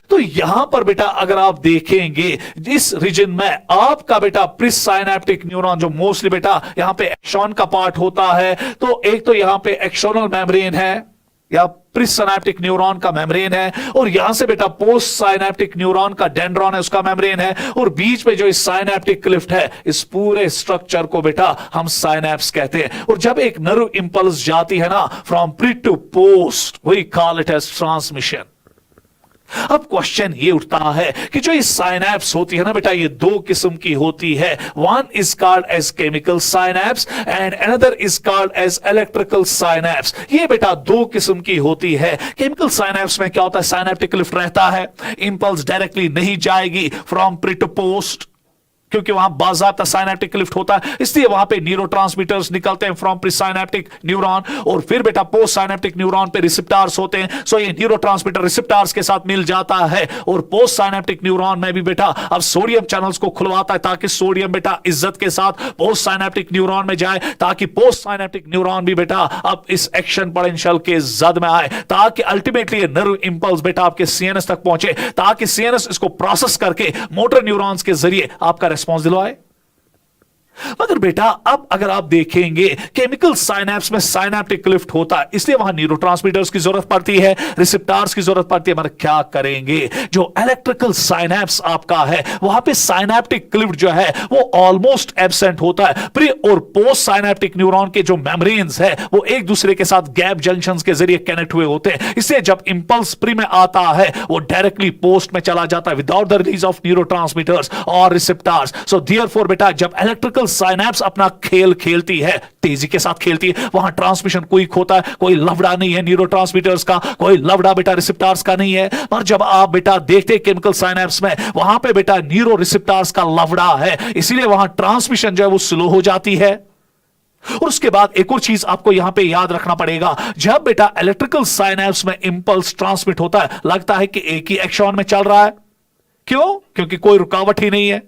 तो यहां पर बेटा अगर आप देखेंगे इस रीजन में आपका बेटा प्रिस साइनैप्टिक न्यूरॉन, जो मोस्टली बेटा यहां पे एक्सॉन का पार्ट होता है, तो एक तो यहां पे एक्सोनल मेम्ब्रेन है या प्रिस साइनैप्टिक न्यूरॉन का मेम्ब्रेन है, और यहां से बेटा पोस्ट साइनैप्टिक न्यूरॉन का डेंड्रॉन है, उसका मेम्ब्रेन है, और बीच में जो इस साइनैप्टिक क्लिफ्ट है, इस पूरे स्ट्रक्चर को बेटा हम साइनैप्स कहते हैं। और जब एक नर्व इंपल्स जाती है ना from pre to post, we call it as transmission. अब क्वेश्चन ये उठता है कि जो ये साइनैप्स होती है ना बेटा, ये दो किस्म की होती है। One is called as chemical synapse and another is called as electrical synapse. ये बेटा दो किस्म की होती है। केमिकल साइनैप्स में क्या होता है, साइनैप्टिक क्लिफ्ट रहता है, इंपल्स डायरेक्टली नहीं जाएगी फ्रॉम प्री टू पोस्ट, क्योंकि वहां बाज़ाब्ता साइनैप्टिक क्लिफ्ट होता है, इसलिए वहां पे न्यूरोट्रांसमीटर्स निकलते हैं फ्रॉम प्रीसाइनैप्टिक न्यूरॉन, और फिर बेटा पोस्ट साइनैप्टिक न्यूरॉन पे रिसेप्टर्स होते हैं। सो ये न्यूरोट्रांसमीटर रिसेप्टर्स के साथ मिल जाता है, और पोस्ट साइनैप्टिक न्यूरॉन में भी बेटा अब सोडियम चैनल्स को खुलवाता है ताकि सोडियम बेटा इज्जत के साथ पोस्ट साइनैप्टिक न्यूरॉन में जाए, ताकि पोस्ट साइनैप्टिक न्यूरॉन भी बेटा अब इस एक्शन पोटेंशियल के जद में आए, ताकि अल्टीमेटली ये नर्व इंपल्स बेटा आपके सीएनएस तक पहुंचे, ताकि सीएनएस इसको प्रोसेस करके मोटर न्यूरॉन्स के जरिए आपका रिस्पॉन्स दिलवाए। मगर बेटा अब अगर आप देखेंगे केमिकल साइनैप्स में साइनैप्टिक क्लिफ्ट होता है, इसलिए वहां न्यूरोट्रांसमीटर्स की जरूरत पड़ती है, रिसेप्टर्स की जरूरत पड़ती है। मगर क्या करेंगे, जो इलेक्ट्रिकल साइनैप्स आपका है वहां पे साइनैप्टिक क्लिफ्ट जो है वो ऑलमोस्ट एब्सेंट होता है। प्री और पोस्ट साइनैप्टिक न्यूरॉन के जो मेम्ब्रेन्स है वो एक दूसरे के साथ गैप जंक्शंस के जरिए कनेक्ट हुए होते हैं, इसलिए जब इंपल्स प्री में आता है वो डायरेक्टली पोस्ट में चला जाता है without the release of neurotransmitters और रिसेप्टर्स। सो देयरफॉर बेटा जब इलेक्ट्रिकल साइनैप्स अपना खेल खेलती है, तेजी के साथ खेलती है, वहां ट्रांसमिशन क्विक होता है, कोई लफड़ा नहीं है न्यूरोट्रांसमीटर्स का, कोई लफड़ा बेटा रिसेप्टर्स का नहीं है। पर जब आप बेटा देखते हैं केमिकल साइनैप्स में, वहां पे बेटा न्यूरो रिसेप्टर्स का लफड़ा है, इसीलिए वहां ट्रांसमिशन जो है वो स्लो हो जाती है। और उसके बाद एक और चीज आपको यहां पे याद रखना पड़ेगा, जब बेटा इलेक्ट्रिकल साइनैप्स में इंपल्स ट्रांसमिट होता है, लगता है कि एक ही एक्शन में चल रहा है। क्यों? क्योंकि कोई रुकावट ही नहीं है,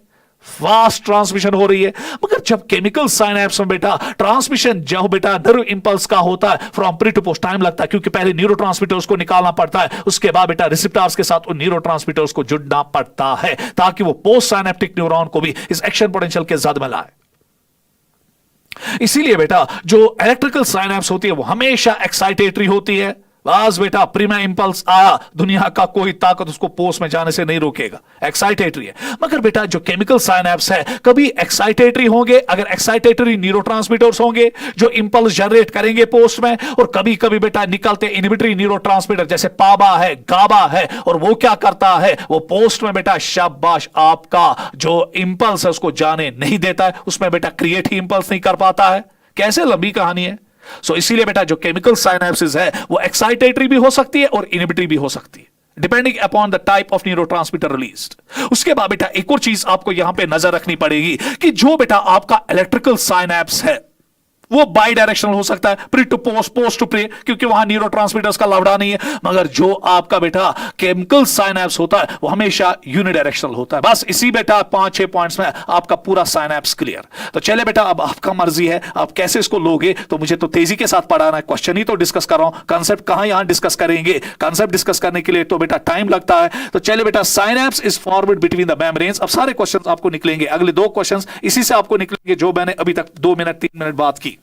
फास्ट ट्रांसमिशन हो रही है। मगर जब केमिकल साइनैप्स में बेटा ट्रांसमिशन जो बेटा नर्व इंपल्स का होता है from pre to post, time लगता है, क्योंकि पहले न्यूरोट्रांसमीटर्स को निकालना पड़ता है, उसके बाद बेटा रिसेप्टर्स के साथ उन न्यूरोट्रांसमीटर्स को जुड़ना पड़ता है, ताकि वो पोस्ट साइनैप्टिक न्यूरॉन को भी इस एक्शन पोटेंशियल के जद में लाए। इसीलिए बेटा जो इलेक्ट्रिकल साइनैप्स होती है वो हमेशा एक्साइटेटरी होती है। बस बेटा प्रीमा इंपल्स आया, दुनिया का कोई ताकत उसको पोस्ट में जाने से नहीं रोकेगा, एक्साइटेटरी है। मगर बेटा जो केमिकल साइनैप्स है कभी एक्साइटेटरी होंगे, अगर एक्साइटेटरी न्यूरोट्रांसमीटर्स होंगे जो इंपल्स जनरेट करेंगे पोस्ट में, और कभी कभी बेटा निकलते इनहिबिटरी न्यूरोट्रांसमीटर जैसे पाबा है, गाबा है, और वो क्या करता है, वो पोस्ट में बेटा शाबाश आपका जो इंपल्स है उसको जाने नहीं देता है, उसमें बेटा क्रिएट ही इंपल्स नहीं कर पाता है। कैसे? लंबी कहानी है। सो इसीलिए बेटा जो केमिकल साइनैप्सिस है वो एक्साइटेटरी भी हो सकती है और इनहिबिटरी भी हो सकती है, depending upon the type of neurotransmitter released. उसके बाद बेटा एक और चीज आपको यहां पे नजर रखनी पड़ेगी कि जो बेटा आपका इलेक्ट्रिकल साइनैप्स है वो बाई डायरेक्शनल हो सकता है, pre to post, post to pre, क्योंकि वहां न्यूरोट्रांसमीटर्स का लफड़ा नहीं है। मगर जो आपका बेटा केमिकल साइनैप्स होता है वो हमेशा यूनिडायरेक्शनल होता है। बस इसी बेटा 5-6 पॉइंट्स में आपका पूरा साइनैप्स क्लियर। तो चले बेटा अब आपका मर्जी है, आप कैसे इसको लोगे, तो मुझे तो तेजी के साथ पढ़ाना है, क्वेश्चन ही तो डिस्कस कर रहा हूं, कंसेप्ट कहां यहां डिस्कस करेंगे। कंसेप्ट डिस्कस करने के लिए तो बेटा टाइम लगता है। तो चले बेटा, synapse is forward between the membranes. अब सारे क्वेश्चन आपको निकलेंगे, अगले 2 क्वेश्चन इसी से आपको निकलेंगे जो मैंने अभी तक 2 मिनट 3 मिनट बात की।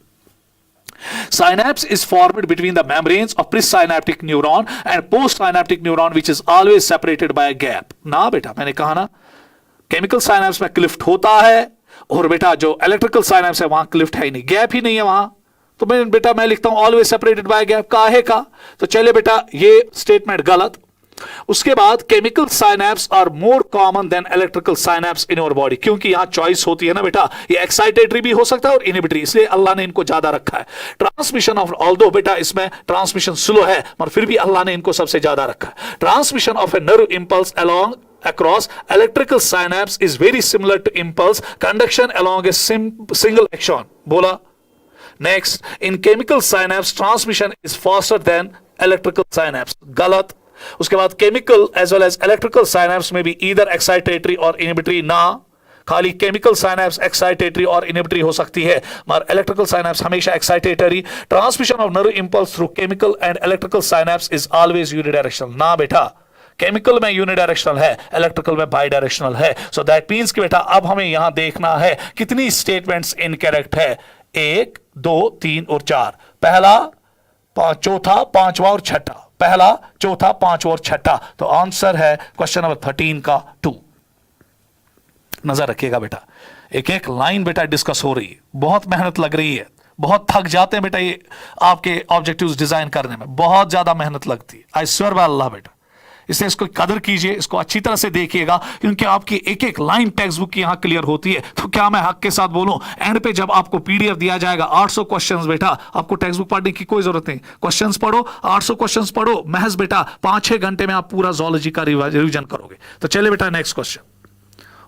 Synapse is formed between the membranes of presynaptic neuron and postsynaptic neuron which is always separated by a gap. ना बेटा मैंने कहा ना केमिकल साइनैप्स में क्लिफ्ट होता है, और बेटा जो इलेक्ट्रिकल साइनैप्स है वहां क्लिफ्ट है ही नहीं, गैप ही नहीं है वहां। तो मैं लिखता हूं ऑलवेज सेपरेटेड बाय गैप, काहे का? तो चले बेटा ये स्टेटमेंट गलत, उसके बाद chemical synapse are more common than electrical synapse in your body, क्योंकि यहां चॉइस होती है ना बेटा, ये एक्साइटेटरी भी हो सकता है और इनहिबिटरी, इसलिए अल्लाह ने इनको ज्यादा रखा है। ट्रांसमिशन ऑफ, ऑल्दो बेटा इसमें ट्रांसमिशन स्लो है मगर फिर भी अल्लाह ने इनको सबसे ज्यादा रखा है। Transmission of a nerve impulse along across electrical synapse is very similar to impulse conduction along a single axon, बोला। Next, in chemical synapse transmission is faster than electrical synapse, गलत। उसके बाद chemical as well as electrical synapse में भी either excitatory और inhibitory ना, खाली केमिकल साइनैप्स एक्साइटेटरी और इनहिबिटरी हो सकती है मगर इलेक्ट्रिकल साइनैप्स हमेशा excitatory. Transmission of nerve impulse through chemical and electrical synapse is always unidirectional, ना बेटा, केमिकल में यूनिडायरेक्शनल है, इलेक्ट्रिकल में बाई डायरेक्शनल है। सो दैट मींस कि बेटा अब हमें यहां देखना है कितनी स्टेटमेंट्स इनकरेक्ट है, 1 2 3 और 4, पहला चौथा पांचवा और छठा, पहला चौथा पांचवा और छठा। तो आंसर है क्वेश्चन नंबर 13 का 2। नजर रखिएगा बेटा, एक एक लाइन बेटा डिस्कस हो रही है, बहुत मेहनत लग रही है, बहुत थक जाते हैं बेटा ये आपके ऑब्जेक्टिव्स डिजाइन करने में, बहुत ज्यादा मेहनत लगती है, आई स्वेयर बाय अल्लाह बेटा। इसलिए इसको कदर कीजिए, इसको अच्छी तरह से देखिएगा, क्योंकि आपकी एक एक लाइन टेक्स्ट बुक की यहां क्लियर होती है। तो क्या मैं हक के साथ बोलूं, एंड पे जब आपको पीडीएफ दिया जाएगा 800 क्वेश्चंस, बेटा आपको टेक्स्ट बुक पढ़ने की कोई जरूरत नहीं, क्वेश्चंस पढ़ो, 800 क्वेश्चंस पढ़ो, महज बेटा 5-6 घंटे में आप पूरा जूलॉजी का रिवीजन करोगे। तो चलिए बेटा नेक्स्ट क्वेश्चन,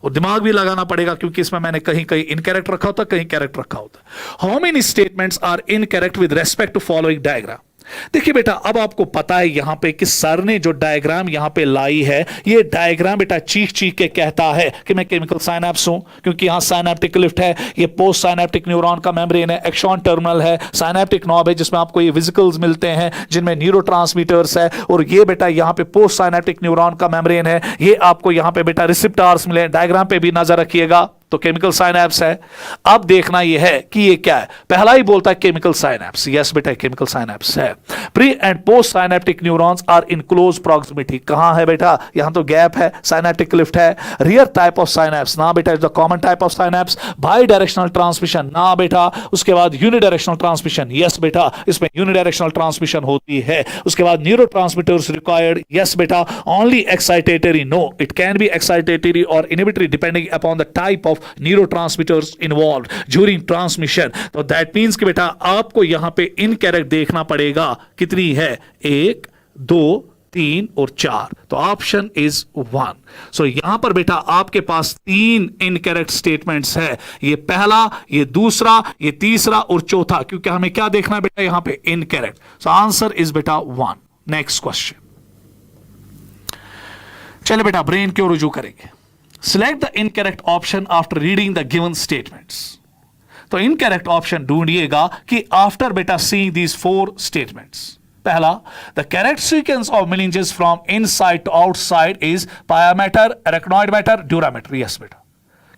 और दिमाग भी लगाना पड़ेगा क्योंकि इसमें मैंने कहीं कहीं इनकरेक्ट रखा होता, कहीं करेक्ट रखा होता। How many statements are incorrect with respect to following diagram. देखिए बेटा, अब आपको पता है यहां पे कि सर ने जो डायग्राम यहां पे लाई है, ये डायग्राम बेटा चीख चीख के कहता है कि मैं केमिकल साइनैप्स हूं, क्योंकि यहां साइनैप्टिक लिफ्ट है, ये पोस्ट साइनैप्टिक न्यूरॉन का मेम्ब्रेन है, एक्सॉन टर्मिनल है, साइनैप्टिक नॉब है जिसमें आपको ये वेसिकल्स मिलते हैं जिनमें न्यूरोट्रांसमीटर्स है, और ये बेटा यहां पे पोस्ट साइनैप्टिक न्यूरॉन का मेम्ब्रेन है, ये आपको यहां पे बेटा रिसेप्टर्स मिले, डायग्राम पे भी नजर रखिएगा। तो केमिकल साइनैप्स है। अब देखना यह है कि ये क्या है, पहला ही बोलता है केमिकल साइनैप्स, यस बेटा केमिकल साइनैप्स है। Pre and post synaptic neurons are in close proximity, कहां है बेटा, यहां तो गैप है, साइनैप्टिक लिफ्ट है। रियर टाइप ऑफ साइनैप्स, ना बेटा is the common type of synapse. Bidirectional transmission, ना बेटा। उसके बाद यूनिडायरेक्शनल ट्रांसमिशन, यस बेटा इसमें यूनिडायरेक्शनल ट्रांसमिशन होती है। उसके बाद न्यूरोट्रांसमीटर्स रिक्वायर्ड, यस बेटा। Only excitatory, no, it can be excitatory और inhibitory depending upon the type of neurotransmitters involved during transmission. तो दैट मींस कि बेटा आपको यहां पे इनकरेक्ट देखना पड़ेगा, कितनी है, 1 2 3 और 4। तो ऑप्शन इज 1। सो यहां पर बेटा आपके पास 3 इनकरेक्ट स्टेटमेंट्स है, ये पहला, ये दूसरा, ये तीसरा और चौथा, क्योंकि हमें क्या देखना है बेटा यहां पे, इनकरेक्ट। सो आंसर इज बेटा 1। नेक्स्ट क्वेश्चन, चलिए बेटा ब्रेन की ओर रुजू करेंगे। Select the incorrect option after reading the given statements. तो इनकरेक्ट ऑप्शन ढूंढिएगा कि आफ्टर बेटा सीइंग दीज 4 स्टेटमेंट्स। पहला, the correct sequence of meninges from inside to outside is pia mater, arachnoid mater, dura mater. Yes बेटा,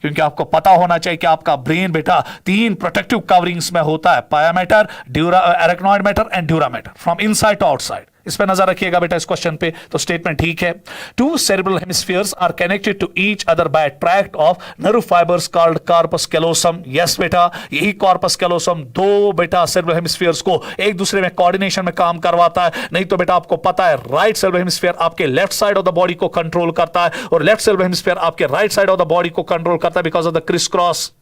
क्योंकि आपको पता होना चाहिए कि आपका ब्रेन बेटा 3 प्रोटेक्टिव कवरिंग्स में होता है, pia mater, arachnoid mater and dura mater, from inside to outside. इस पे नजर रखिएगा बेटा इस क्वेश्चन पे। तो स्टेटमेंट ठीक है। 2 cerebral hemispheres are connected to each other by a tract of nerve fibers called corpus callosum। Yes बेटा, यही corpus callosum 2 बेटा cerebral hemispheres को एक दूसरे में कोऑर्डिनेशन में काम करवाता है। नहीं तो बेटा आपको पता है राइट cerebral hemisphere आपके left side of the body को कंट्रोल करता है और लेफ्ट cerebral hemisphere आपके right side of the body को कंट्रोल करता है because of the criss cross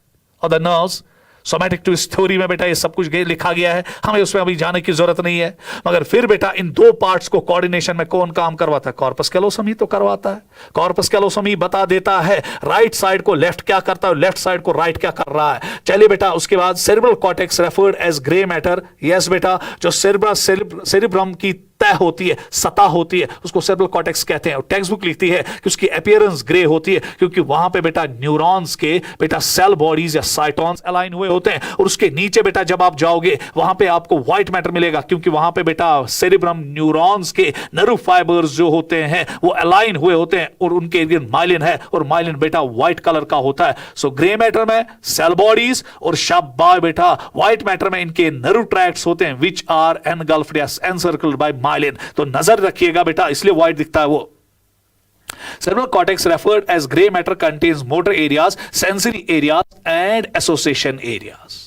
of the nerves. Somatic twist theory में बेटा ये सब कुछ लिखा गया है, हमें उसमें अभी जाने की जरूरत नहीं है। मगर फिर बेटा इन 2 पार्ट्स को कोऑर्डिनेशन में कौन काम करवाता है, कॉर्पस कैलोसम ही तो करवाता है। कॉर्पस कैलोसम ही बता देता है राइट साइड को लेफ्ट क्या करता है, लेफ्ट साइड को राइट क्या कर रहा है। चलिए बेटा उसके बाद cerebral cortex referred as grey matter. Yes बेटा, जो सेरिब्रम की तय होती है, सतह होती है, उसको सेरेब्रल कॉर्टेक्स कहते हैं। और टेक्स्ट बुक लिखती है कि उसकी अपीयरेंस ग्रे होती है क्योंकि वहां पे बेटा न्यूरॉन्स के बेटा सेल बॉडीज या साइटॉन्स अलाइन हुए होते हैं। और उसके नीचे बेटा जब आप जाओगे वहां पे आपको व्हाइट मैटर मिलेगा क्योंकि वहां पे बेटा सेरिब्रम न्यूरॉन्स के नर्व फाइबर्स जो होते हैं वो अलाइन हुए होते हैं और उनके इर्द माइलिन है और माइलिन बेटा व्हाइट कलर का होता है। सो ग्रे मैटर में सेल बॉडीज और शाबाश बेटा व्हाइट मैटर में इनके नर्व ट्रैक्ट्स होते हैं विच आर एनगल्फ्ड या एनसर्कल्ड बाय माइलिन। तो नजर रखिएगा बेटा इसलिए व्हाइट दिखता है वो। Cerebral cortex referred as gray matter contains motor areas, sensory areas and association areas.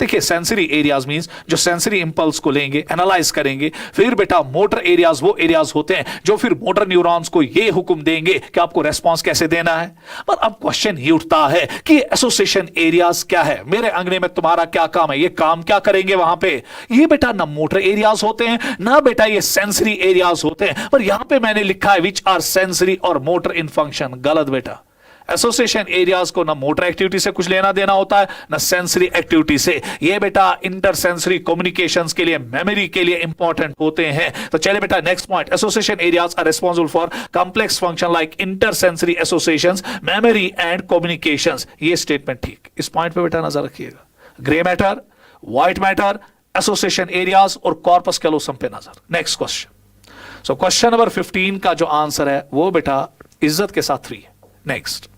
देखिए सेंसरी एरियाज मींस जो सेंसरी इंपल्स को लेंगे, एनालाइज करेंगे। फिर बेटा मोटर एरियाज वो एरियाज होते हैं जो फिर मोटर न्यूरॉन्स को ये हुक्म देंगे कि आपको रेस्पॉन्स कैसे देना है। पर अब क्वेश्चन ये उठता है कि एसोसिएशन एरियाज क्या है? मेरे अंगने में तुम्हारा क्या काम है? ये काम क्या करेंगे वहां पे? ये बेटा ना मोटर एरियाज होते हैं ना बेटा ये सेंसरी एरियाज होते हैं। पर यहां पे मैंने लिखा है विच आर सेंसरी और मोटर इन फंक्शन। गलत बेटा। एसोसिएशन एरियाज को ना मोटर एक्टिविटी से कुछ लेना देना होता है ना सेंसरी एक्टिविटी से। ये बेटा इंटरसेंसरी कम्युनिकेशंस के लिए, मेमोरी के लिए इंपॉर्टेंट होते हैं। तो चलिए बेटा next point, association areas are responsible for complex function like intersensory associations, memory and communications. ये स्टेटमेंट ठीक। इस पॉइंट पे बेटा नजर रखिएगा। Grey matter, white matter, association areas और कॉर्पस कैलोसम पे नजर। Next question. So question number 15 का जो आंसर है वो बेटा इज्जत के साथ 3 है। नेक्स्ट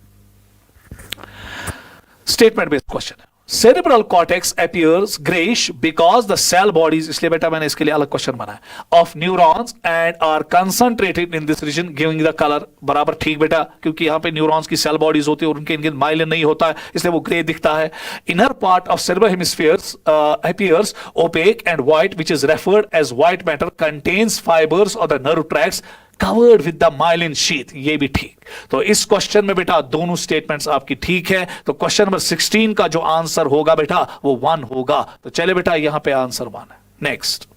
स्टेटमेंट बेस्ड क्वेश्चन है। Cerebral cortex appears greyish because the cell bodies, इसलिए बेटा मैंने इसके लिए अलग क्वेश्चन बनाया, of neurons and are concentrated in this region giving the colour. बराबर ठीक बेटा, क्योंकि यहां पे न्यूरॉन्स की सेल बॉडीज होती है और उनके इनके माइलिन नहीं होता है, इसलिए वो ग्रे दिखता है। Inner part of cerebral hemispheres appears opaque and white which is referred as white matter, contains fibres of the nerve tracts covered with the myelin sheath. ये भी ठीक। तो इस क्वेश्चन में बेटा दोनों स्टेटमेंट्स आपकी ठीक है। तो क्वेश्चन नंबर 16 का जो आंसर होगा बेटा वो 1 होगा। तो चले बेटा यहां पे आंसर 1 है। Next,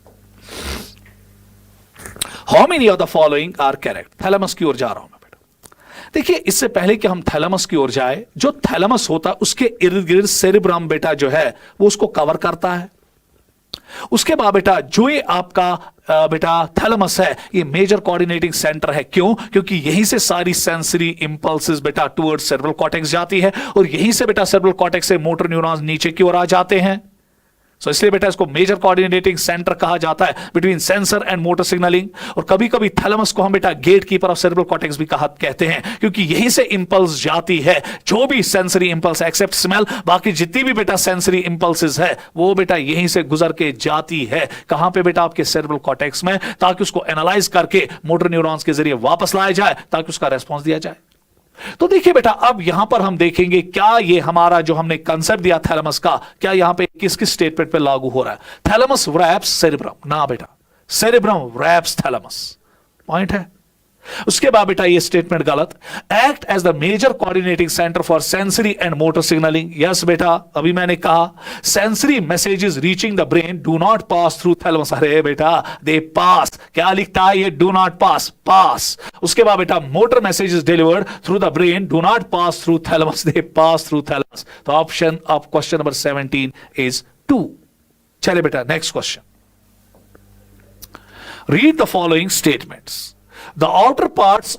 how many of the following are correct? Thalamus की ओर जा रहा हूं मैं बेटा। देखिए इससे पहले कि हम थैलेमस की ओर जाए, जो थैलेमस होता है उसके इर्द गिर्द सेरेब्रम बेटा जो है वो उसको कवर करता है। उसके बाद बेटा जो ये आपका बेटा थैलेमस है ये मेजर कोऑर्डिनेटिंग सेंटर है। क्यों? क्योंकि यहीं से सारी सेंसरी इंपल्सेस बेटा टुवर्ड्स सेरेब्रल कॉर्टेक्स जाती है और यहीं से बेटा सेरेब्रल कॉर्टेक्स से मोटर न्यूरॉन्स नीचे की ओर आ जाते हैं। सो इसलिए बेटा इसको मेजर कोऑर्डिनेटिंग सेंटर कहा जाता है between sensor and motor signalling. और कभी कभी थैलेमस को हम बेटा gate keeper of cerebral cortex भी कहते हैं, क्योंकि यहीं से इंपल्स जाती है, जो भी सेंसरी इंपल्स एक्सेप्ट स्मेल, बाकी जितनी भी बेटा सेंसरी इंपल्सेस है वो बेटा यहीं से गुजर के जाती है। कहां पे बेटा? आपके सेरेब्रल कॉर्टेक्स में, ताकि उसको एनालाइज करके मोटर न्यूरॉन्स के जरिए वापस लाया जाए ताकि उसका रेस्पॉन्स दिया जाए। तो देखिए बेटा अब यहां पर हम देखेंगे क्या ये हमारा जो हमने कंसेप्ट दिया थैलेमस का, क्या यहां पे किस किस स्टेटमेंट पे लागू हो रहा है? थैलेमस रैप्स सेरेब्रम ना बेटा, सेरेब्रम रैप्स थैलेमस। पॉइंट है। उसके बाद बेटा ये स्टेटमेंट गलत। Act as the major coordinating centre for sensory and motor signalling. Yes बेटा, अभी मैंने कहा sensory messages reaching the brain do not pass through thalamus. अरे बेटा दे पास, क्या लिखता है ये? Do not pass, pass. उसके बाद बेटा motor messages delivered through the brain do not pass through thalamus, they pass through thalamus. तो option of question number 17 is 2। चले बेटा next question. Read the following statements. The outer parts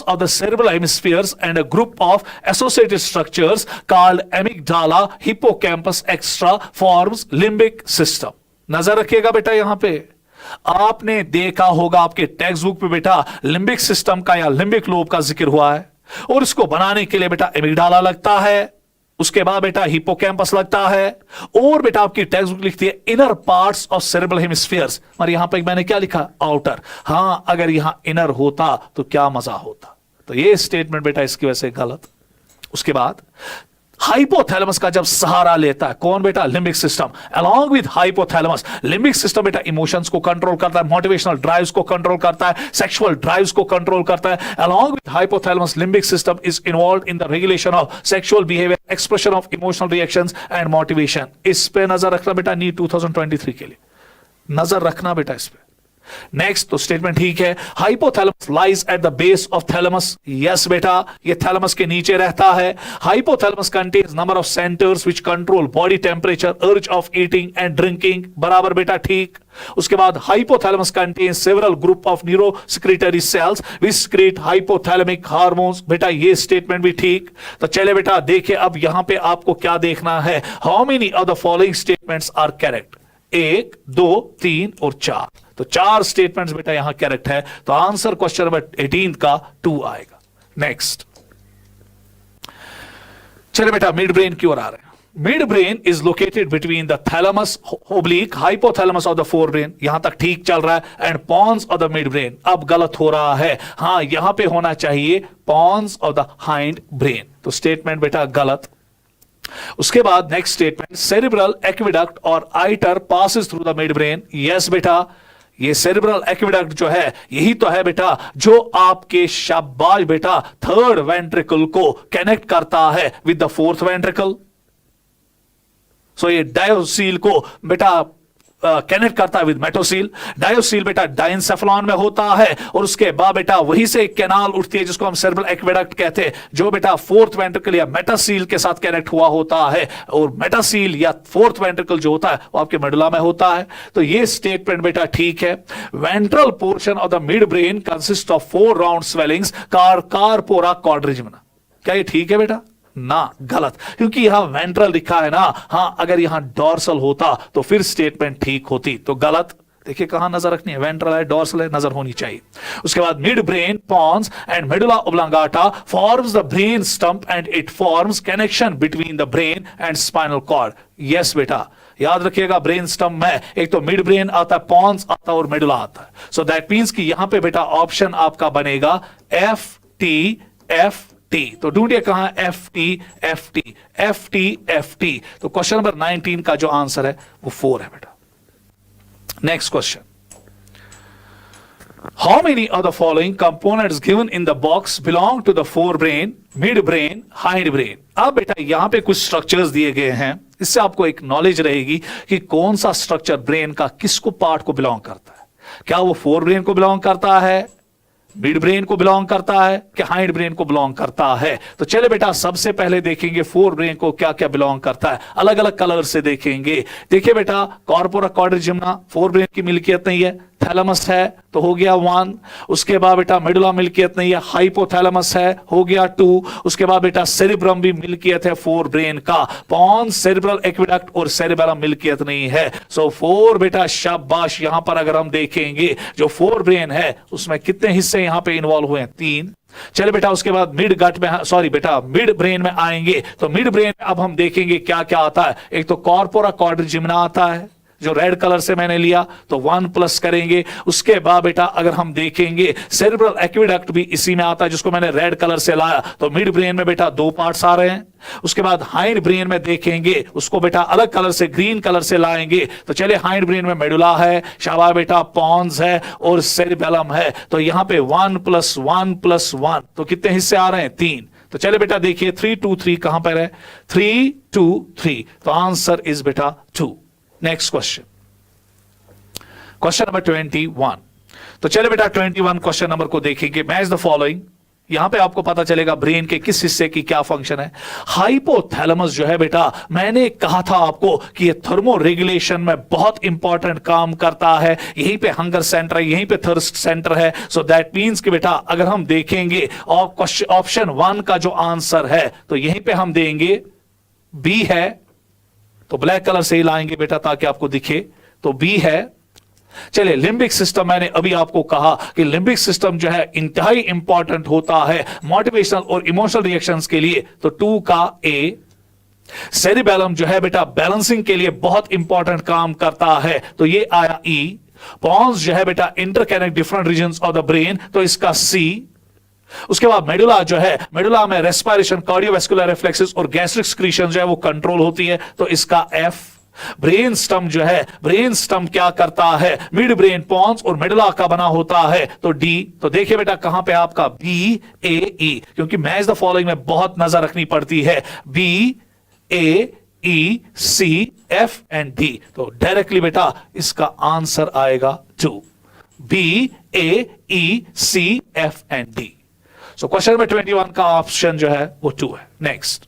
of the cerebral hemispheres and a group of associated structures called amygdala, hippocampus, etc. forms limbic system. नजर रखिएगा बेटा यहां पे आपने देखा होगा आपके टेक्स्ट बुक पे बेटा लिम्बिक सिस्टम का या लिम्बिक लोब का जिक्र हुआ है और इसको बनाने के लिए बेटा एमिगडाला लगता है। उसके बाद बेटा हिपोकैम्पस लगता है और बेटा आपकी टेक्स्ट बुक लिखती है inner parts of cerebral hemispheres. और यहां पे मैंने क्या लिखा? आउटर। हां, अगर यहां इनर होता तो क्या मजा होता। तो ये स्टेटमेंट बेटा इसकी वजह से गलत। उसके बाद हाइपोथैलेमस का जब सहारा लेता है कौन बेटा? Limbic system. Along with hypothalamus limbic system बेटा इमोशंस को कंट्रोल करता है, मोटिवेशनल ड्राइव्स को कंट्रोल करता है, सेक्सुअल ड्राइव्स को कंट्रोल करता है। Along with hypothalamus limbic system is involved in the regulation of sexual behaviour, expression of emotional reactions and motivation. इस पे नजर रखना बेटा नीट 2023 के लिए नजर रखना बेटा इस पे। नेक्स्ट, तो स्टेटमेंट ठीक है। Hypothalamus lies at the base of thalamus. Yes बेटा, ये थैलेमस के नीचे रहता है। Hypothalamus contains number of centres which control body temperature, urge of eating and drinking. बराबर बेटा ठीक। उसके बाद hypothalamus contains several group of neurosecretory cells which secrete hypothalamic hormones. बेटा ये स्टेटमेंट भी ठीक। तो चले बेटा देखिए अब यहां पे आपको क्या देखना है। How many of the following statements are correct? 1, 2, 3 और 4। तो 4 स्टेटमेंट्स बेटा यहां करेक्ट है। तो आंसर क्वेश्चन नंबर 18 का 2 आएगा। नेक्स्ट, चलिए बेटा मिड ब्रेन की ओर आ रहे हैं। Midbrain is located between the thalamus oblique hypothalamus of the forebrain. यहां तक ठीक चल रहा है। And pons of the mid brain. अब गलत हो रहा है। हां, यहां पे होना चाहिए pons of the hind brain. तो स्टेटमेंट बेटा गलत। उसके बाद नेक्स्ट स्टेटमेंट, सेरिब्रल एक्विडक्ट और iter passes through the mid brain. Yes बेटा, ये सेरिब्रल एक्विडक्ट जो है यही तो है बेटा जो आपके शाबाश बेटा थर्ड वेंट्रिकल को कनेक्ट करता है विद द फोर्थ वेंट्रिकल। सो ये डायोसील को बेटा कनेक्ट करता है विद मेटोसील। डायोसील बेटा डाइनसेफलॉन में होता है और उसके बाद बेटा वहीं से एक कैनाल उठती है जिसको हम सेरेब्रल एक्वेडक्ट कहते हैं, जो बेटा फोर्थ वेंट्रिकल या मेटासील के साथ कनेक्ट हुआ होता है। और मेटासील या फोर्थ वेंट्रिकल जो होता है वो आपके मेडुला में होता है। तो ये स्टेटमेंट बेटा ठीक है। Ventral portion of the mid brain consist of 4 round swellings corpora quadrigemina. क्या ये ठीक है बेटा? ना, गलत, क्योंकि यहां वेंट्रल लिखा है ना। हां, अगर यहां डॉर्सल होता तो फिर स्टेटमेंट ठीक होती, तो गलत। देखिए कहां नजर रखनी है, वेंट्रल है, डॉर्सल है, नजर होनी चाहिए। उसके बाद midbrain pons and medulla oblongata forms the brain stem and it forms connection between the brain and spinal cord. Yes बेटा, याद रखिएगा ब्रेन स्टम्प में एक तो मिड ब्रेन आता है, पॉन्स आता है और मेडुला आता है। सो दैट मींस कि यहां पे बेटा ऑप्शन आपका बनेगा FT। तो ढूंढिए कहां FT। तो क्वेश्चन नंबर 19 का जो आंसर है वो 4 है बेटा। Next question, how many of the following components given in the box belong to the forebrain, midbrain, hindbrain. अब बेटा यहां पे कुछ स्ट्रक्चर्स दिए गए हैं, इससे आपको एक नॉलेज रहेगी कि कौन सा स्ट्रक्चर ब्रेन का किसको पार्ट को बिलोंग करता है। क्या वो फोर ब्रेन को बिलोंग करता है, मिड ब्रेन को बिलोंग करता है, कि हाइंड ब्रेन को बिलोंग करता है। तो चले बेटा सबसे पहले देखेंगे फोर ब्रेन को क्या क्या बिलोंग करता है, अलग अलग कलर से देखेंगे। देखिए बेटा कॉर्पोरा क्वाड्रिजिमना फोर ब्रेन की मिल्कियत नहीं है, थैलेमस है तो हो गया 1। उसके बाद बेटा मेडुला मिल्कियत नहीं है, हाइपोथैलेमस है, हो गया 2। उसके बाद बेटा सेरिब्रम भी मिल्कियत है फोर ब्रेन का, पॉन्स, सेरिब्रल एक्विडक्ट और सेरिबेलम मिल्कियत नहीं है। सो फोर बेटा शाबाश। यहां पर अगर हम देखेंगे जो फोर ब्रेन है उसमें कितने हिस्से यहां पे इन्वॉल्व हुए हैं, 3। चले बेटा उसके बाद मिड गट में, सॉरी बेटा मिड ब्रेन में आएंगे तो मिड ब्रेन में अब हम देखेंगे क्या क्या आता है। एक तो कॉर्पोरा क्वाड्रिजिमना आता है जो रेड कलर से मैंने लिया, तो 1 प्लस करेंगे। उसके बाद बेटा अगर हम देखेंगे सेरिब्रल एक्विडक्ट भी इसी में आता है जिसको मैंने रेड कलर से लाया, तो मिड ब्रेन में बेटा 2 पार्ट्स आ रहे हैं। उसके बाद हाइंड ब्रेन में देखेंगे उसको बेटा अलग कलर से, ग्रीन कलर से लाएंगे। तो चलिए हाइंड ब्रेन में मेडुला है, शाबाश बेटा, पॉन्स है और सेरिबेलम है। तो यहां पे 1 + 1 + 1, तो कितने हिस्से आ रहे हैं, 3। तो चले बेटा देखिए 3 2 3 कहां पर है, 3 2 3, तो आंसर इज बेटा 2। Next question, question number 21। तो चले बेटा 21 क्वेश्चन नंबर को देखेंगे। Match the following. यहां पे आपको पता चलेगा ब्रेन के किस हिस्से की क्या फंक्शन है। हाइपोथैलेमस जो है बेटा, मैंने कहा था आपको कि ये थर्मो रेगुलेशन में बहुत इंपॉर्टेंट काम करता है। यहीं पे हंगर सेंटर है, यहीं पे थर्स्ट सेंटर है। सो दैट मींस कि बेटा अगर हम देखेंगे ऑप्शन 1 का जो आंसर है तो यहीं पे हम देंगे बी है, तो ब्लैक कलर से ही लाएंगे बेटा ताकि आपको दिखे, तो बी है। चलिए लिम्बिक सिस्टम, मैंने अभी आपको कहा कि लिम्बिक सिस्टम जो है इंतहाई इंपॉर्टेंट होता है मोटिवेशनल और इमोशनल रिएक्शंस के लिए, तो 2 का ए। सेरिबेलम जो है बेटा बैलेंसिंग के लिए बहुत इंपॉर्टेंट काम करता है, तो ये आया ई। पॉन्स जो है बेटा interconnect different regions of the brain, तो इसका सी। उसके बाद मेडुला जो है, मेडुला में रेस्पिरेशन, कार्डियोवैस्कुलर रिफ्लेक्सेस और गैस्ट्रिक सिक्रीशन जो है वो कंट्रोल होती है, तो इसका एफ। ब्रेन स्टम जो है, ब्रेन स्टम क्या करता है, मिड ब्रेन, पॉन्स और मेडुला का बना होता है, तो डी। तो देखिए बेटा कहां पे आपका बी ए ई, क्योंकि मैच द फॉलोइंग में बहुत नजर रखनी पड़ती है, B A E C F and D. तो डायरेक्टली बेटा इसका आंसर आएगा 2, B A E C F and D. So question number 21 का ऑप्शन जो है वो 2 है। नेक्स्ट,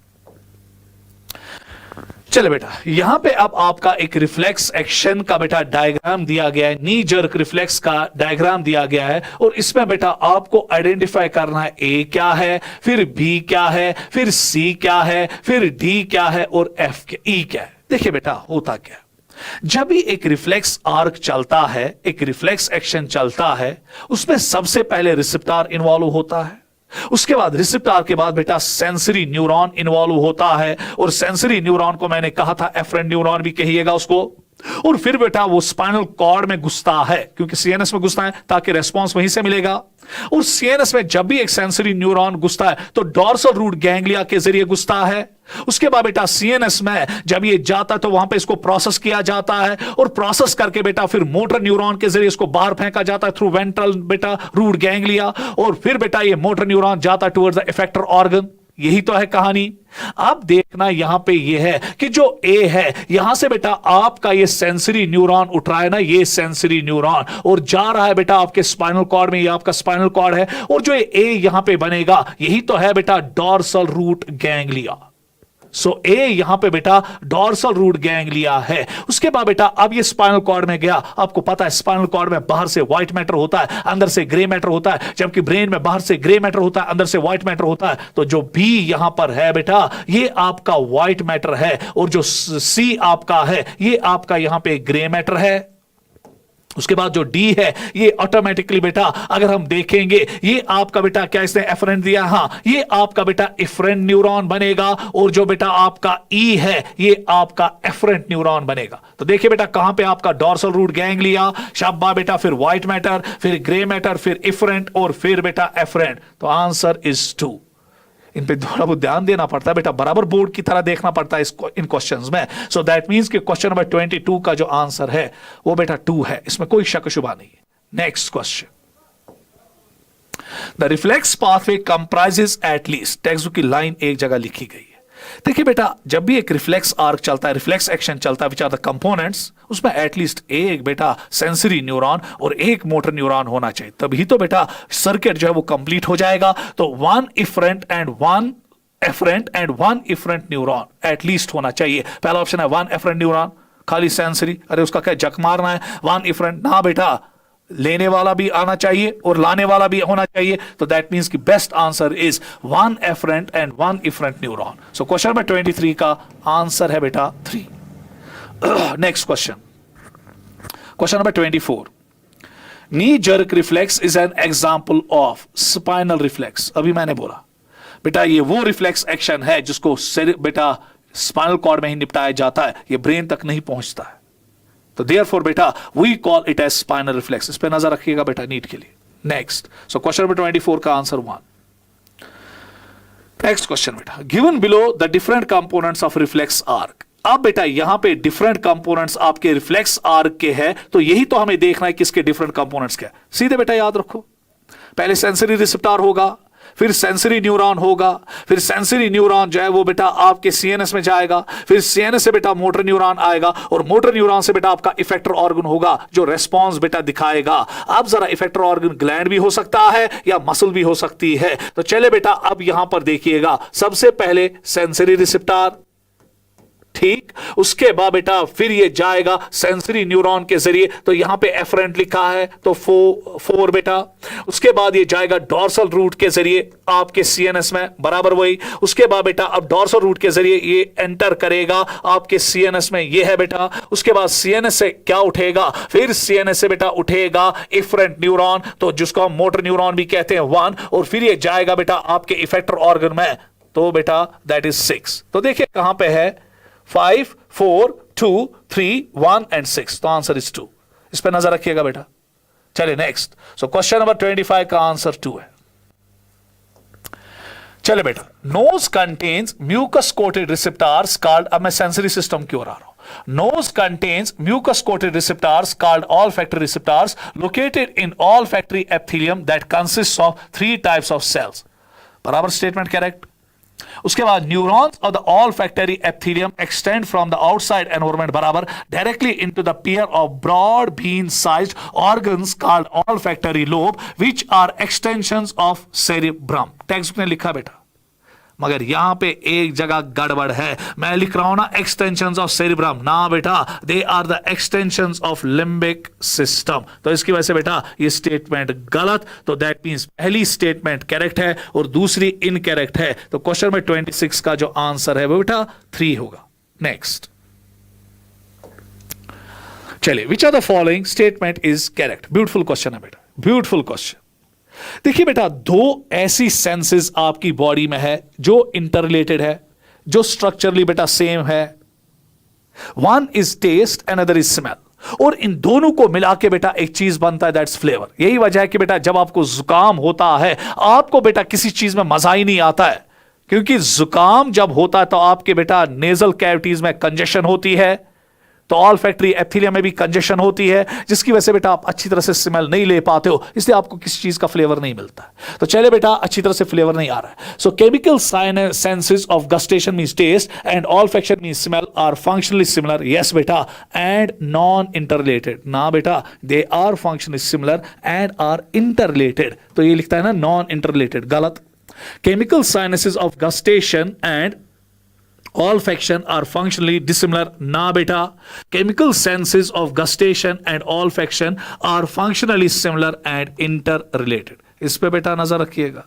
चले बेटा यहां पे अब आपका एक रिफ्लेक्स एक्शन का बेटा डायग्राम दिया गया है, नी जर्क रिफ्लेक्स का डायग्राम दिया गया है, और इसमें बेटा आपको आइडेंटिफाई करना है ए क्या है, फिर बी क्या है, फिर सी क्या है, फिर डी क्या है और एफ क्या, ई क्या है। देखिए बेटा होता क्या, जब भी एक रिफ्लेक्स आर्क चलता है, एक रिफ्लेक्स एक्शन चलता है, उसमें सबसे पहले रिसेप्टर इन्वॉल्व होता है। उसके बाद रिसेप्टर के बाद बेटा सेंसरी न्यूरॉन इन्वॉल्व होता है, और सेंसरी न्यूरॉन को मैंने कहा था एफरेंट न्यूरॉन भी कहिएगा उसको। और फिर बेटा वो स्पाइनल कॉर्ड में घुसता है, क्योंकि सीएनएस में घुसता है ताकि रेस्पॉन्स वहीं से मिलेगा। और सीएनएस में जब भी एक सेंसरी न्यूरॉन घुसता है तो डॉर्सल रूट गैंग्लिया के जरिए घुसता है। उसके बाद बेटा सीएनएस में जब ये जाता है तो वहां पे इसको प्रोसेस किया जाता है, और प्रोसेस करके बेटा फिर मोटर न्यूरॉन के जरिए इसको बाहर फेंका जाता है थ्रू वेंट्रल बेटा रूट गैंग्लिया, और फिर बेटा ये मोटर न्यूरॉन जाता है टुवर्ड्स द इफेक्टर ऑर्गन। यही तो है कहानी। अब देखना यहां पे ये है कि जो ए है यहां से बेटा आपका ये सेंसरी न्यूरॉन उठ रहा है ना, ये सेंसरी न्यूरॉन, और जा रहा है बेटा आपके स्पाइनल कॉर्ड में, ये आपका स्पाइनल कॉर्ड है, और जो ए यहां पे बनेगा यही तो है बेटा डॉर्सल रूट गैंग्लिया। सो ए यहां पे बेटा डॉर्सल रूट गैंग्लिया है। उसके बाद बेटा अब ये स्पाइनल कॉर्ड में गया। आपको पता है स्पाइनल कॉर्ड में बाहर से व्हाइट मैटर होता है, अंदर से ग्रे मैटर होता है, जबकि ब्रेन में बाहर से ग्रे मैटर होता है, अंदर से व्हाइट मैटर होता है। तो जो बी यहां पर है बेटा ये आपका व्हाइट मैटर है, और जो सी आपका है ये आपका यहां पे ग्रे मैटर है। उसके बाद जो डी है ये ऑटोमेटिकली बेटा अगर हम देखेंगे ये आपका बेटा क्या इसने एफरेंट दिया, हाँ ये आपका बेटा इफरेंट न्यूरॉन बनेगा, और जो बेटा आपका ई है ये आपका एफरेंट न्यूरॉन बनेगा। तो देखिए बेटा कहां पे आपका डॉर्सल रूट गैंग्लिया, शाबा बेटा फिर व्हाइट मैटर, फिर ग्रे मैटर, फिर इफरेंट, और फिर बेटा एफरेंट। तो आंसर इज 2। इन पे थोड़ा बहुत ध्यान देना पड़ता है बेटा, बराबर बोर्ड की तरह देखना पड़ता है इन क्वेश्चंस में। सो दैट मींस कि क्वेश्चन नंबर 22 का जो आंसर है वो बेटा 2 है, इसमें कोई शक शुबा नहीं है। Next question, the reflex pathway comprises at least, text book की लाइन एक जगह लिखी गई है। देखिए बेटा जब भी एक रिफ्लेक्स आर्क चलता है, रिफ्लेक्स एक्शन चलता है, विच आर द कंपोनेंट्स, उसमें एटलीस्ट एक बेटा सेंसरी न्यूरॉन और एक मोटर न्यूरॉन होना चाहिए, तभी तो बेटा सर्किट जो है वो कंप्लीट हो जाएगा। तो 1 efferent and 1 afferent and 1 efferent neuron at least होना चाहिए। पहला ऑप्शन है 1 एफरेंट न्यूरॉन, खाली सेंसरी, अरे उसका क्या जक मारना है। 1 इफरेंट ना बेटा, लेने वाला भी आना चाहिए और लाने वाला भी होना चाहिए। तो दैट मींस कि best answer is 1 afferent and 1 efferent neuron. So question number 23 का आंसर है बेटा 3। Next question, question number 24, knee jerk reflex is an example of spinal reflex. अभी मैंने बोला बेटा ये वो रिफ्लेक्स एक्शन है जिसको बेटा स्पाइनल कॉर्ड में ही निपटाया जाता है, ये ब्रेन तक नहीं पहुंचता है। तो देयरफॉर बेटा we call it as spinal reflex. इस पे नजर रखिएगा बेटा नीट के लिए। नेक्स्ट, सो क्वेश्चन नंबर 24 का आंसर 1। नेक्स्ट क्वेश्चन बेटा, given below the different components of reflex arc. अब बेटा यहां पे डिफरेंट कंपोनेंट्स आपके रिफ्लेक्स आर्क के हैं, तो यही तो हमें देखना है किसके डिफरेंट कंपोनेंट्स क्या। सीधे बेटा याद रखो, पहले सेंसरी रिसेप्टर होगा, फिर सेंसरी न्यूरॉन होगा, फिर सेंसरी न्यूरॉन जो है वो बेटा आपके सीएनएस में जाएगा, फिर सीएनएस से बेटा मोटर न्यूरॉन आएगा, और मोटर न्यूरॉन से बेटा आपका इफेक्टर ऑर्गन होगा जो रेस्पॉन्स बेटा दिखाएगा। अब जरा इफेक्टर ऑर्गन ग्लैंड भी हो सकता है या मसल भी हो सकती है। तो चले बेटा अब यहां पर देखिएगा, सबसे पहले सेंसरी रिसेप्टर, ठीक, उसके बाद बेटा फिर ये जाएगा सेंसरी न्यूरॉन के जरिए, तो यहां पे एफरेंट लिखा है तो 4 बेटा। उसके बाद ये जाएगा डॉर्सल रूट के जरिए आपके सीएनएस में, बराबर वही। उसके बाद बेटा अब डॉर्सल रूट के जरिए ये एंटर करेगा आपके सीएनएस में, ये है बेटा। उसके बाद सीएनएस से क्या उठेगा, फिर सीएनएस से बेटा उठेगा इफरेंट न्यूरॉन, तो जिसको हम मोटर न्यूरॉन भी कहते हैं 1, और फिर ये जाएगा बेटा आपके इफेक्टर ऑर्गन में, तो बेटा दैट इज 6। तो देखिए कहां पे है 5, 4, 2, 3, 1 एंड 6। तो आंसर इज 2। इस पे नजर रखिएगा बेटा। चलिए नेक्स्ट, सो क्वेश्चन नंबर 25 का आंसर 2 है। चलिए बेटा, nose contains mucus coated receptors called, अब मैं सेंसरी सिस्टम की ओर आ रहा हूं। Nose contains mucus coated receptors called olfactory receptors located in olfactory epithelium that consists of 3 types of cells। बराबर स्टेटमेंट करेक्ट। उसके बाद neurons of the olfactory epithelium extend from the outside environment बराबर directly into the pair of broad bean sized organs called olfactory lobe which are extensions of cerebrum। Text में लिखा बेटा, मगर यहां पे एक जगह गड़बड़ है। मैं लिख रहा हूं ना एक्सटेंशंस ऑफ सेरिब्रम, ना बेटा, they are the extensions of limbic system. तो इसकी वजह से बेटा ये स्टेटमेंट गलत। तो दैट मींस पहली स्टेटमेंट करेक्ट है और दूसरी इनकरेक्ट है। तो क्वेश्चन में 26 का जो आंसर है वो बेटा 3 होगा। नेक्स्ट, चलिए, which are the following statement is correct. Beautiful question है बेटा, ब्यूटीफुल क्वेश्चन। देखिए बेटा, 2 ऐसी सेंसेस आपकी बॉडी में है जो इंटररिलेटेड है, जो स्ट्रक्चरली बेटा सेम है, one is taste and other is smell, और इन दोनों को मिला के बेटा एक चीज बनता है, दैट्स फ्लेवर। यही वजह है कि बेटा जब आपको जुकाम होता है आपको बेटा किसी चीज में मजा ही नहीं आता है, क्योंकि जुकाम जब होता है तो आपके बेटा नेजल कैविटीज में कंजेशन होती है, तो ऑल्फैक्टरी एपिथेलियम में भी कंजेशन होती है, जिसकी वजह से बेटा आप अच्छी तरह से स्मेल नहीं ले पाते हो, इसलिए आपको किसी चीज का फ्लेवर नहीं मिलता है। तो चले बेटा अच्छी तरह से फ्लेवर नहीं आ रहा है। So chemical senses of gustation means taste and olfaction means smell are functionally similar, yes बेटा, एंड नॉन इंटररिलेटेड। ना बेटा, they are functionally similar and are interrelated. तो ये लिखता है ना नॉन इंटररिलेटेड, गलत। Chemical senses of gustation and olfaction are functionally dissimilar, ना बेटा, chemical senses of gustation and olfaction are functionally similar and interrelated। इस पे बेटा नजर रखिएगा।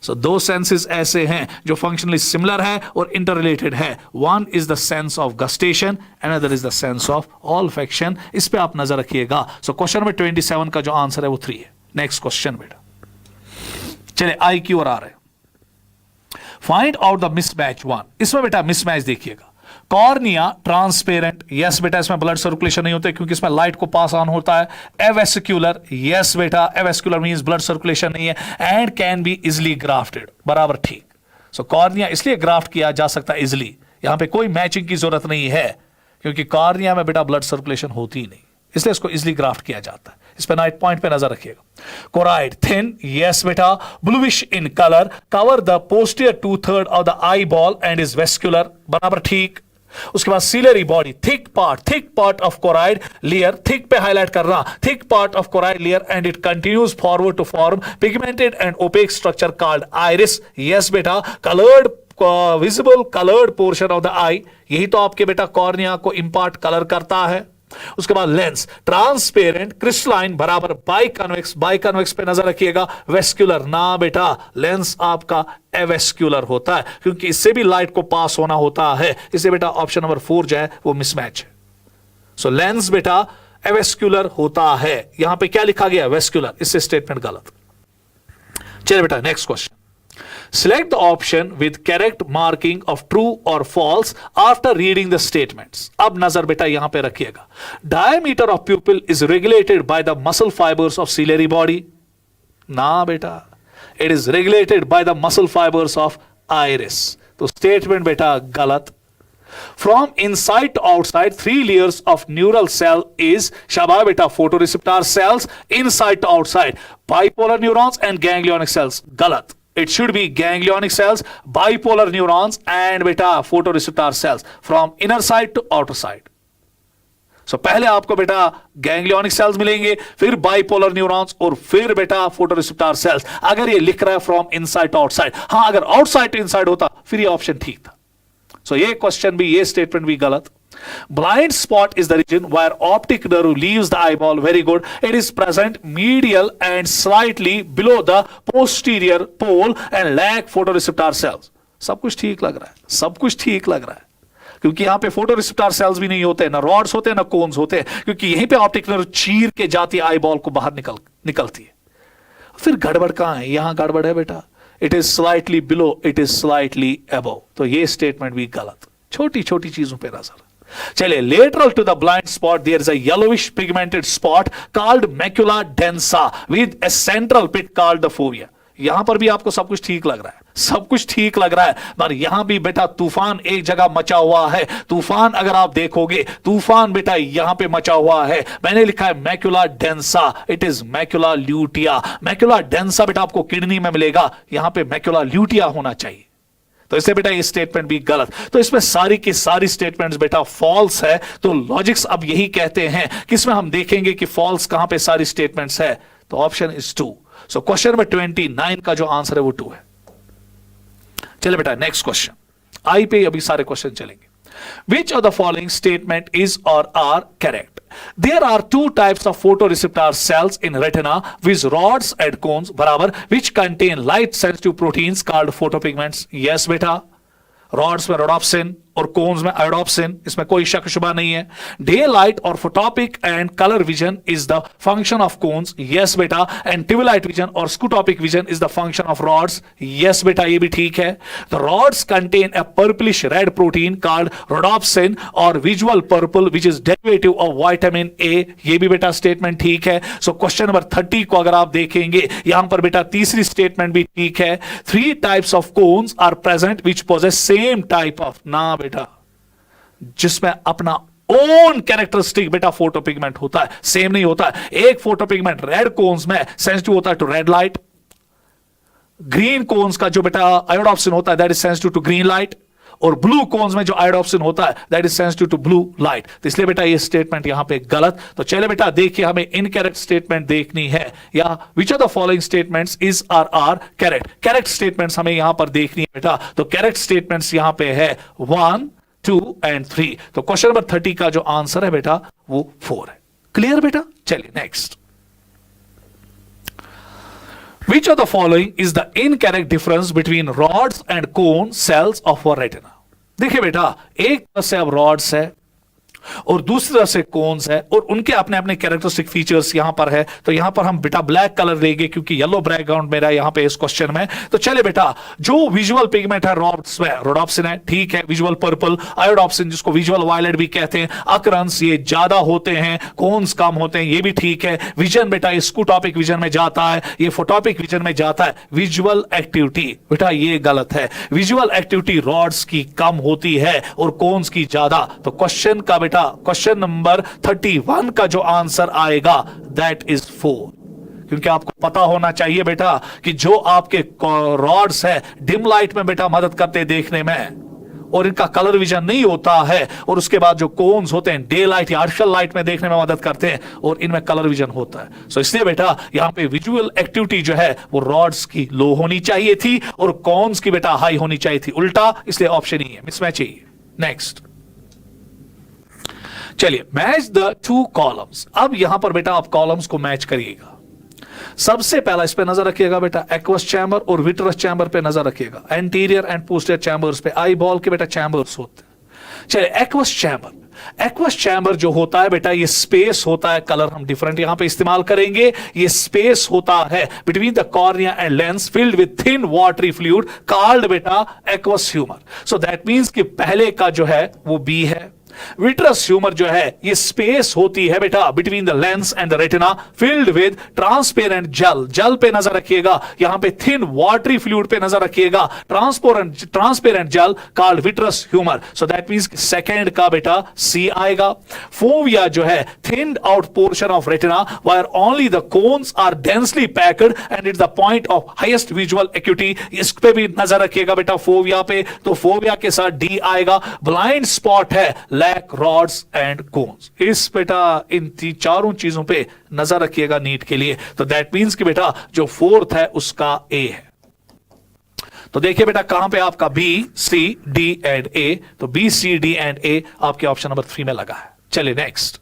So दो सेंसेस ऐसे हैं जो फंक्शनली सिमिलर है और इंटररिलेटेड है। One is the sense of gustation, another is the sense of olfaction. इस पे आप नजर रखिएगा। सो क्वेश्चन नंबर 27 का जो आंसर है वो 3 है। नेक्स्ट क्वेश्चन बेटा, चले आई की ओर आ रहे हैं। Find out the mismatch one. इसमें बेटा मिसमैच देखिएगा। कॉर्निया ट्रांसपेरेंट, यस बेटा, इसमें ब्लड सर्कुलेशन नहीं होता क्योंकि इसमें लाइट को पास ऑन होता है। एवेस्क्यूलर, यस बेटा, एवेस्क्यूलर मींस ब्लड सर्कुलेशन नहीं है। And can be easily grafted, बराबर ठीक। सो कॉर्निया इसलिए ग्राफ्ट किया जा सकता है इजिली, यहां पे कोई मैचिंग की जरूरत नहीं है क्योंकि कॉर्निया में बेटा ब्लड सर्कुलेशन होती ही नहीं, इसलिए इसको इजिली ग्राफ्ट किया जाता है। इस पे नाइट पॉइंट पे नजर रखिएगा। कोराइड थिन, यस बेटा, bluish in colour, cover the posterior 2/3 of the eye ball and is vascular, बराबर ठीक। उसके बाद ciliary body, thick part of choroid layer, thick पे हाईलाइट करना, thick part of choroid layer and it continues forward to form pigmented and opaque structure called iris, yes बेटा, coloured visible coloured portion of the eye, यही तो आपके बेटा कॉर्निया को इंपार्ट कलर करता है। उसके बाद लेंस ट्रांसपेरेंट क्रिस्टलाइन, बराबर बाइकन्वेक्स पे नजर रखिएगा। वेस्क्यूलर, ना बेटा, लेंस आपका एवेस्क्यूलर होता है क्योंकि इससे भी लाइट को पास होना होता है, इससे बेटा ऑप्शन नंबर 4 जो है वो मिसमैच है। सो लेंस बेटा एवेस्क्यूलर होता है, यहां पे क्या लिखा गया, वेस्क्यूलर, इससे स्टेटमेंट गलत। चलिए बेटा next question. Select the option with correct marking of true or false after reading the statements। अब नजर बेटा यहां पे रखिएगा। Diameter of pupil is regulated by the muscle fibers of ciliary body। ना बेटा, it is regulated by the muscle fibers of iris। तो स्टेटमेंट बेटा गलत। From inside to outside 3 layers of neural cell is, शाबाश बेटा, photoreceptor cells inside to outside, bipolar neurons and ganglionic cells, गलत। It should be ganglionic cells, bipolar neurons and बेटा photoreceptor cells from inner side to outer side। So पहले आपको बेटा गैंग्लियोनिक सेल्स मिलेंगे, फिर बाइपोलर न्यूरॉन्स और फिर बेटा फोटोरिसेप्टर सेल्स। अगर ये लिख रहा है फ्रॉम इनसाइड टू आउटसाइड, हाँ अगर आउटसाइड टू इनसाइड होता फिर ये ऑप्शन ठीक था। सो ये क्वेश्चन भी, ये स्टेटमेंट भी गलत। Blind spot is the region where optic nerve leaves the eyeball. Very good. It is present medial and slightly below the posterior pole and lack photoreceptor cells। सब कुछ ठीक लग रहा है, सब कुछ ठीक लग रहा है क्योंकि यहां पे फोटोरिसेप्टर सेल्स भी नहीं होते, ना रॉड्स होते, ना कोन्स होते, क्योंकि यहीं पे ऑप्टिक नर्व चीर के जाती है आईबॉल को बाहर निकलती है। फिर गड़बड़ कहां है, यहां गड़बड़ है बेटा। It is slightly below, it is slightly above. तो ये स्टेटमेंट भी गलत। छोटी छोटी चीजों पे नजर। चलिए, lateral to the blind spot there is a yellowish pigmented spot called macula densa with a central pit called the fovea। यहां पर भी आपको सब कुछ ठीक लग रहा है, सब कुछ ठीक लग रहा है, पर यहां भी बेटा तूफान एक जगह मचा हुआ है। तूफान अगर आप देखोगे, तूफान बेटा यहां पे मचा हुआ है। मैंने लिखा है macula densa, it is macula lutea. Macula densa बेटा आपको किडनी में मिलेगा, यहां पे मैक्यूला ल्यूटिया होना चाहिए। तो इससे बेटा ये स्टेटमेंट भी गलत। तो इसमें सारी की सारी स्टेटमेंट्स बेटा फॉल्स है। तो लॉजिक्स अब यही कहते हैं कि इसमें हम देखेंगे कि फॉल्स कहां पे सारी स्टेटमेंट्स है। तो option is 2। So question number 29 का जो आंसर है वो 2 है। चलिए बेटा नेक्स्ट क्वेश्चन, आई पे अभी सारे क्वेश्चन चलेंगे। Which of the following statement is or are correct? There are 2 types of photoreceptor cells in retina with rods and cones, बराबर, which contain light sensitive proteins called photopigments। Yes बेटा, rods में rhodopsin और कोन्स में आयोडोप्सिन, इसमें कोई शक शुबा नहीं है। डे लाइट और photopic and colour vision is the function of cones, yes बेटा। एंड ट्यूबलाइट विजन और scotopic vision is the function of rods, yes बेटा, ये भी ठीक है। The rods contain a purplish red protein called rhodopsin और visual purple which is derivative of vitamin A, ये भी बेटा स्टेटमेंट ठीक है। सो क्वेश्चन नंबर 30 को अगर आप देखेंगे यहां पर बेटा तीसरी स्टेटमेंट भी ठीक है। 3 types of cones are present which possess same type of, ना बेटा, जिसमें अपना ओन कैरेक्टरिस्टिक बेटा फोटोपिगमेंट होता है, सेम नहीं होता है। एक फोटोपिगमेंट रेड कोन्स में सेंसिटिव होता है to red light, green cones का जो बेटा आयोडोप्सिन होता है that is sensitive to green light, और ब्लू कोन्स में जो आयोडोप्सिन होता है that is sensitive to blue light. तो इसलिए बेटा ये स्टेटमेंट यहां पे गलत। तो चले बेटा देखिए हमें इनकरेक्ट स्टेटमेंट देखनी है, या which of the following statements is are correct. Correct statements हमें यहां पर देखनी है बेटा। तो करेक्ट स्टेटमेंट्स यहां पे है 1, 2 एंड 3। तो क्वेश्चन नंबर 30 का जो आंसर है बेटा वो 4 है। क्लियर बेटा? चलिए next. Which of the following is the incorrect difference between rods and cone cells of our retina? देखिए बेटा, एक तरफ से अब रॉड्स है और दूसरी तरफ से कोन्स है और उनके अपने अपने कैरेक्टरिस्टिक फीचर्स यहां पर है। तो यहां पर हम बेटा ब्लैक कलर लेंगे क्योंकि येलो बैकग्राउंड मेरा यहां पे इस क्वेश्चन में। तो चले बेटा, जो विजुअल पिगमेंट है रॉड्स में रोडोप्सिन है, ठीक है। विजुअल पर्पल, आयोडोप्सिन जिसको विजुअल वायलेट भी कहते हैं, अकरंस ये ज्यादा होते हैं, कोन्स कम होते हैं, ये भी ठीक है। विजन बेटा ये स्कूटोपिक विजन में जाता है, ये फोटोपिक विजन में जाता है। विजुअल एक्टिविटी बेटा ये गलत है, विजुअल एक्टिविटी रॉड्स की कम होती है और कोन्स की ज्यादा। तो क्वेश्चन का बेटा क्वेश्चन नंबर 31 का जो आंसर आएगा दैट इज 4। क्योंकि आपको पता होना चाहिए बेटा कि जो आपके रॉड्स है डिम लाइट में बेटा मदद करते हैं देखने में और इनका कलर विजन नहीं होता है, और उसके बाद जो कोन्स होते हैं डे लाइट या आर्टिफिशियल लाइट में देखने में मदद करते हैं और इनमें कलर विजन होता है। सो इसलिए बेटा यहां पे विजुअल एक्टिविटी जो है वो रॉड्स की लो होनी चाहिए थी और कोन्स की बेटा हाई होनी चाहिए थी, उल्टा। इसलिए ऑप्शन ही है, मिसमैच ही। नेक्स्ट चलिए, मैच द 2 कॉलम्स। अब यहां पर बेटा आप कॉलम्स को मैच करिएगा। सबसे पहला इस पे नजर रखिएगा बेटा, एक्वस चैम्बर और विट्रस चैम्बर पे नजर रखिएगा। एंटीरियर एंड पोस्टीरियर चैम्बर्स पे आई बॉल के बेटा चैम्बर्स होते हैं। चलिए, एक्वस चैम्बर, एक्वस चैम्बर जो होता है बेटा ये स्पेस होता है, कलर हम डिफरेंट यहां पे इस्तेमाल करेंगे। ये स्पेस होता है between the cornea and lens filled with thin watery fluid called बेटा aqueous humour. So that means कि पहले का जो है वो बी है। विट्रस ह्यूमर जो है ये स्पेस होती है बेटा between the lens and the retina filled with transparent gel. Gel पे नजर रखिएगा, यहां पे थिन वाटरी फ्लूइड पे नजर रखिएगा, transparent gel called vitreous humour. So that means second का बेटा सी आएगा। फोविया जो है thinned out portion of retina where only the cones are densely packed and it's the point of highest visual acuity. इस पे भी नजर रखिएगा बेटा फोविया पे, तो फोविया के साथ डी आएगा। ब्लाइंड स्पॉट है लैक रॉड्स एंड कोन्स। इस बेटा इन चारों चीजों पे नजर रखिएगा नीट के लिए। तो दैट मींस कि बेटा जो फोर्थ है उसका ए है। तो देखिए बेटा कहां पे आपका बी सी डी एंड ए, तो बी सी डी एंड ए आपके ऑप्शन नंबर 3 में लगा है। चलिए नेक्स्ट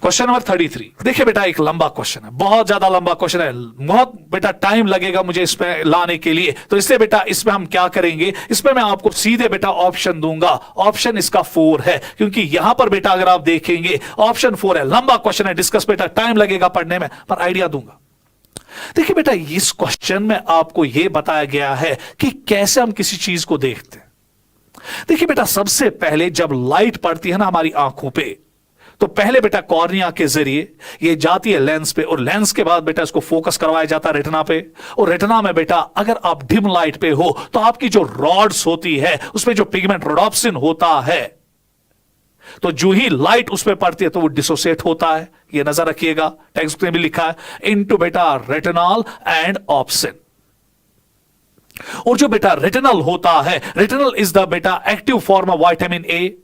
क्वेश्चन नंबर 33। देखिए बेटा एक लंबा क्वेश्चन है, बहुत ज्यादा लंबा क्वेश्चन है, बहुत बेटा टाइम लगेगा मुझे इस पे लाने के लिए। तो इसलिए बेटा इसमें हम क्या करेंगे, इसमें मैं आपको सीधे बेटा ऑप्शन दूंगा। ऑप्शन इसका 4 है क्योंकि यहां पर बेटा अगर आप देखेंगे ऑप्शन 4 है। लंबा क्वेश्चन है, डिस्कस बेटा टाइम लगेगा पढ़ने में, पर आइडिया दूंगा। देखिए बेटा इस क्वेश्चन में आपको यह बताया गया है कि कैसे हम किसी चीज को देखते हैं। देखिए बेटा सबसे पहले जब लाइट पड़ती है ना हमारी आंखों पे, तो पहले बेटा कॉर्निया के जरिए ये जाती है लेंस पे, और लेंस के बाद बेटा इसको फोकस करवाया जाता है रेटिना पे। और रेटिना में बेटा अगर आप डिम लाइट पे हो तो आपकी जो रॉड्स होती है उसमें जो पिगमेंट रोडोप्सिन होता है, तो जो ही लाइट उस पर पड़ती है तो वो डिसोसिएट होता है। ये नजर रखिएगा, टेक्स्ट में भी लिखा है इनटू बेटा रेटिनॉल एंड ऑप्सिन। और जो बेटा रेटिनल होता है, रेटिनल इज द बेटा active form of vitamin A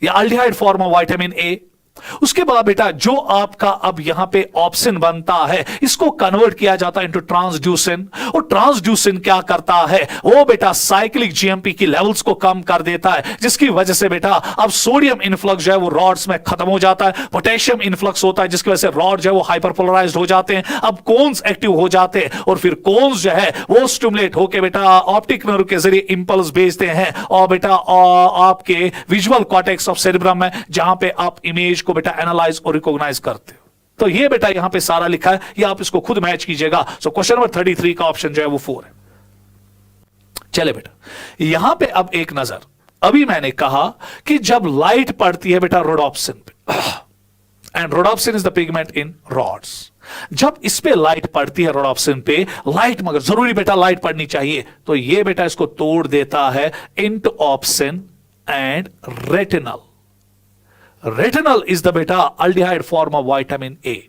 या aldehyde form of vitamin A, उसके बाद बेटा जो आपका अब यहां पे ऑप्शन बनता है, इसको कन्वर्ट किया जाता है इनटू ट्रांसड्यूसिन, और ट्रांसड्यूसिन क्या करता है, वो बेटा साइक्लिक जीएमपी की लेवल्स को कम कर देता है, जिसकी वजह से बेटा अब सोडियम इन्फ्लक्स जो है वो रॉड्स में खत्म हो जाता है, पोटेशियम इन्फ्लक्स होता है, जिसकी वजह से रॉड जो है वो हाइपरपोलराइज्ड हो जाते हैं, अब कोन्स एक्टिव हो जाते हैं, और फिर कोन्स जो है वो स्टिमुलेट होकर बेटा ऑप्टिक नर्व के जरिए इंपल्स भेजते हैं, और बेटा आपके विजुअल कॉर्टेक्स ऑफ सेरेब्रम में, जहां पे आप इमेज को बेटा एनालाइज और रिकॉग्नाइज करते हो। तो ये बेटा यहां पे सारा लिखा है, ये आप इसको खुद मैच कीजिएगा। सो क्वेश्चन नंबर 33 का ऑप्शन जो है वो 4 है। चले बेटा यहां पे अब एक नजर, अभी मैंने कहा कि जब लाइट पड़ती है बेटा रोडोप्सिन पे, and rhodopsin is the pigment in rods, जब इस पे लाइट पड़ती है रोडोप्सिन पे, लाइट मगर जरूरी बेटा लाइट पड़नी चाहिए, तो ये बेटा इसको तोड़ देता है into opsin and retinal. Retinal is the बेटा aldehyde form of vitamin A.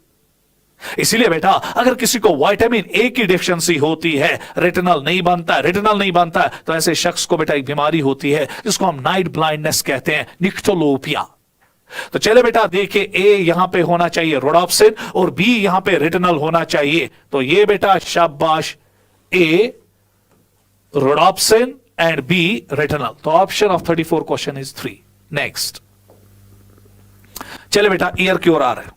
इसीलिए बेटा अगर किसी को विटामिन ए की डेफिशिएंसी होती है, रेटिनल नहीं बनता है, रेटिनल नहीं बनता है, तो ऐसे शख्स को बेटा एक बीमारी होती है जिसको हम नाइट ब्लाइंडनेस कहते हैं, निक्टोलोपिया। तो चले बेटा देखिए, ए यहां पे होना चाहिए रोडोप्सिन और बी यहां पे रेटिनल होना चाहिए, तो ये बेटा शाबाश, ए रोडोप्सिन एंड बी रेटिनल। तो option of 34 question is 3। Next चले बेटा ईयर की ओर आ रहे हैं।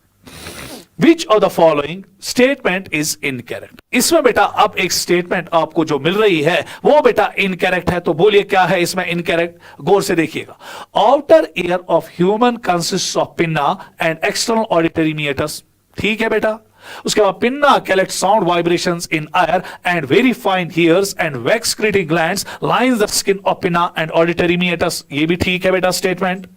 Which of the following statement is incorrect? इसमें बेटा अब एक स्टेटमेंट आपको जो मिल रही है वो बेटा इनकरेक्ट है, तो बोलिए क्या है इसमें इनकरेक्ट, गौर से देखिएगा। Outer ear of human consist of pinna and external auditory meatus, ठीक है बेटा। उसके बाद pinna collect sound vibrations in air and very fine hairs and wax creating glands lines the skin of pinna and auditory meatus, ये भी ठीक है बेटा statement.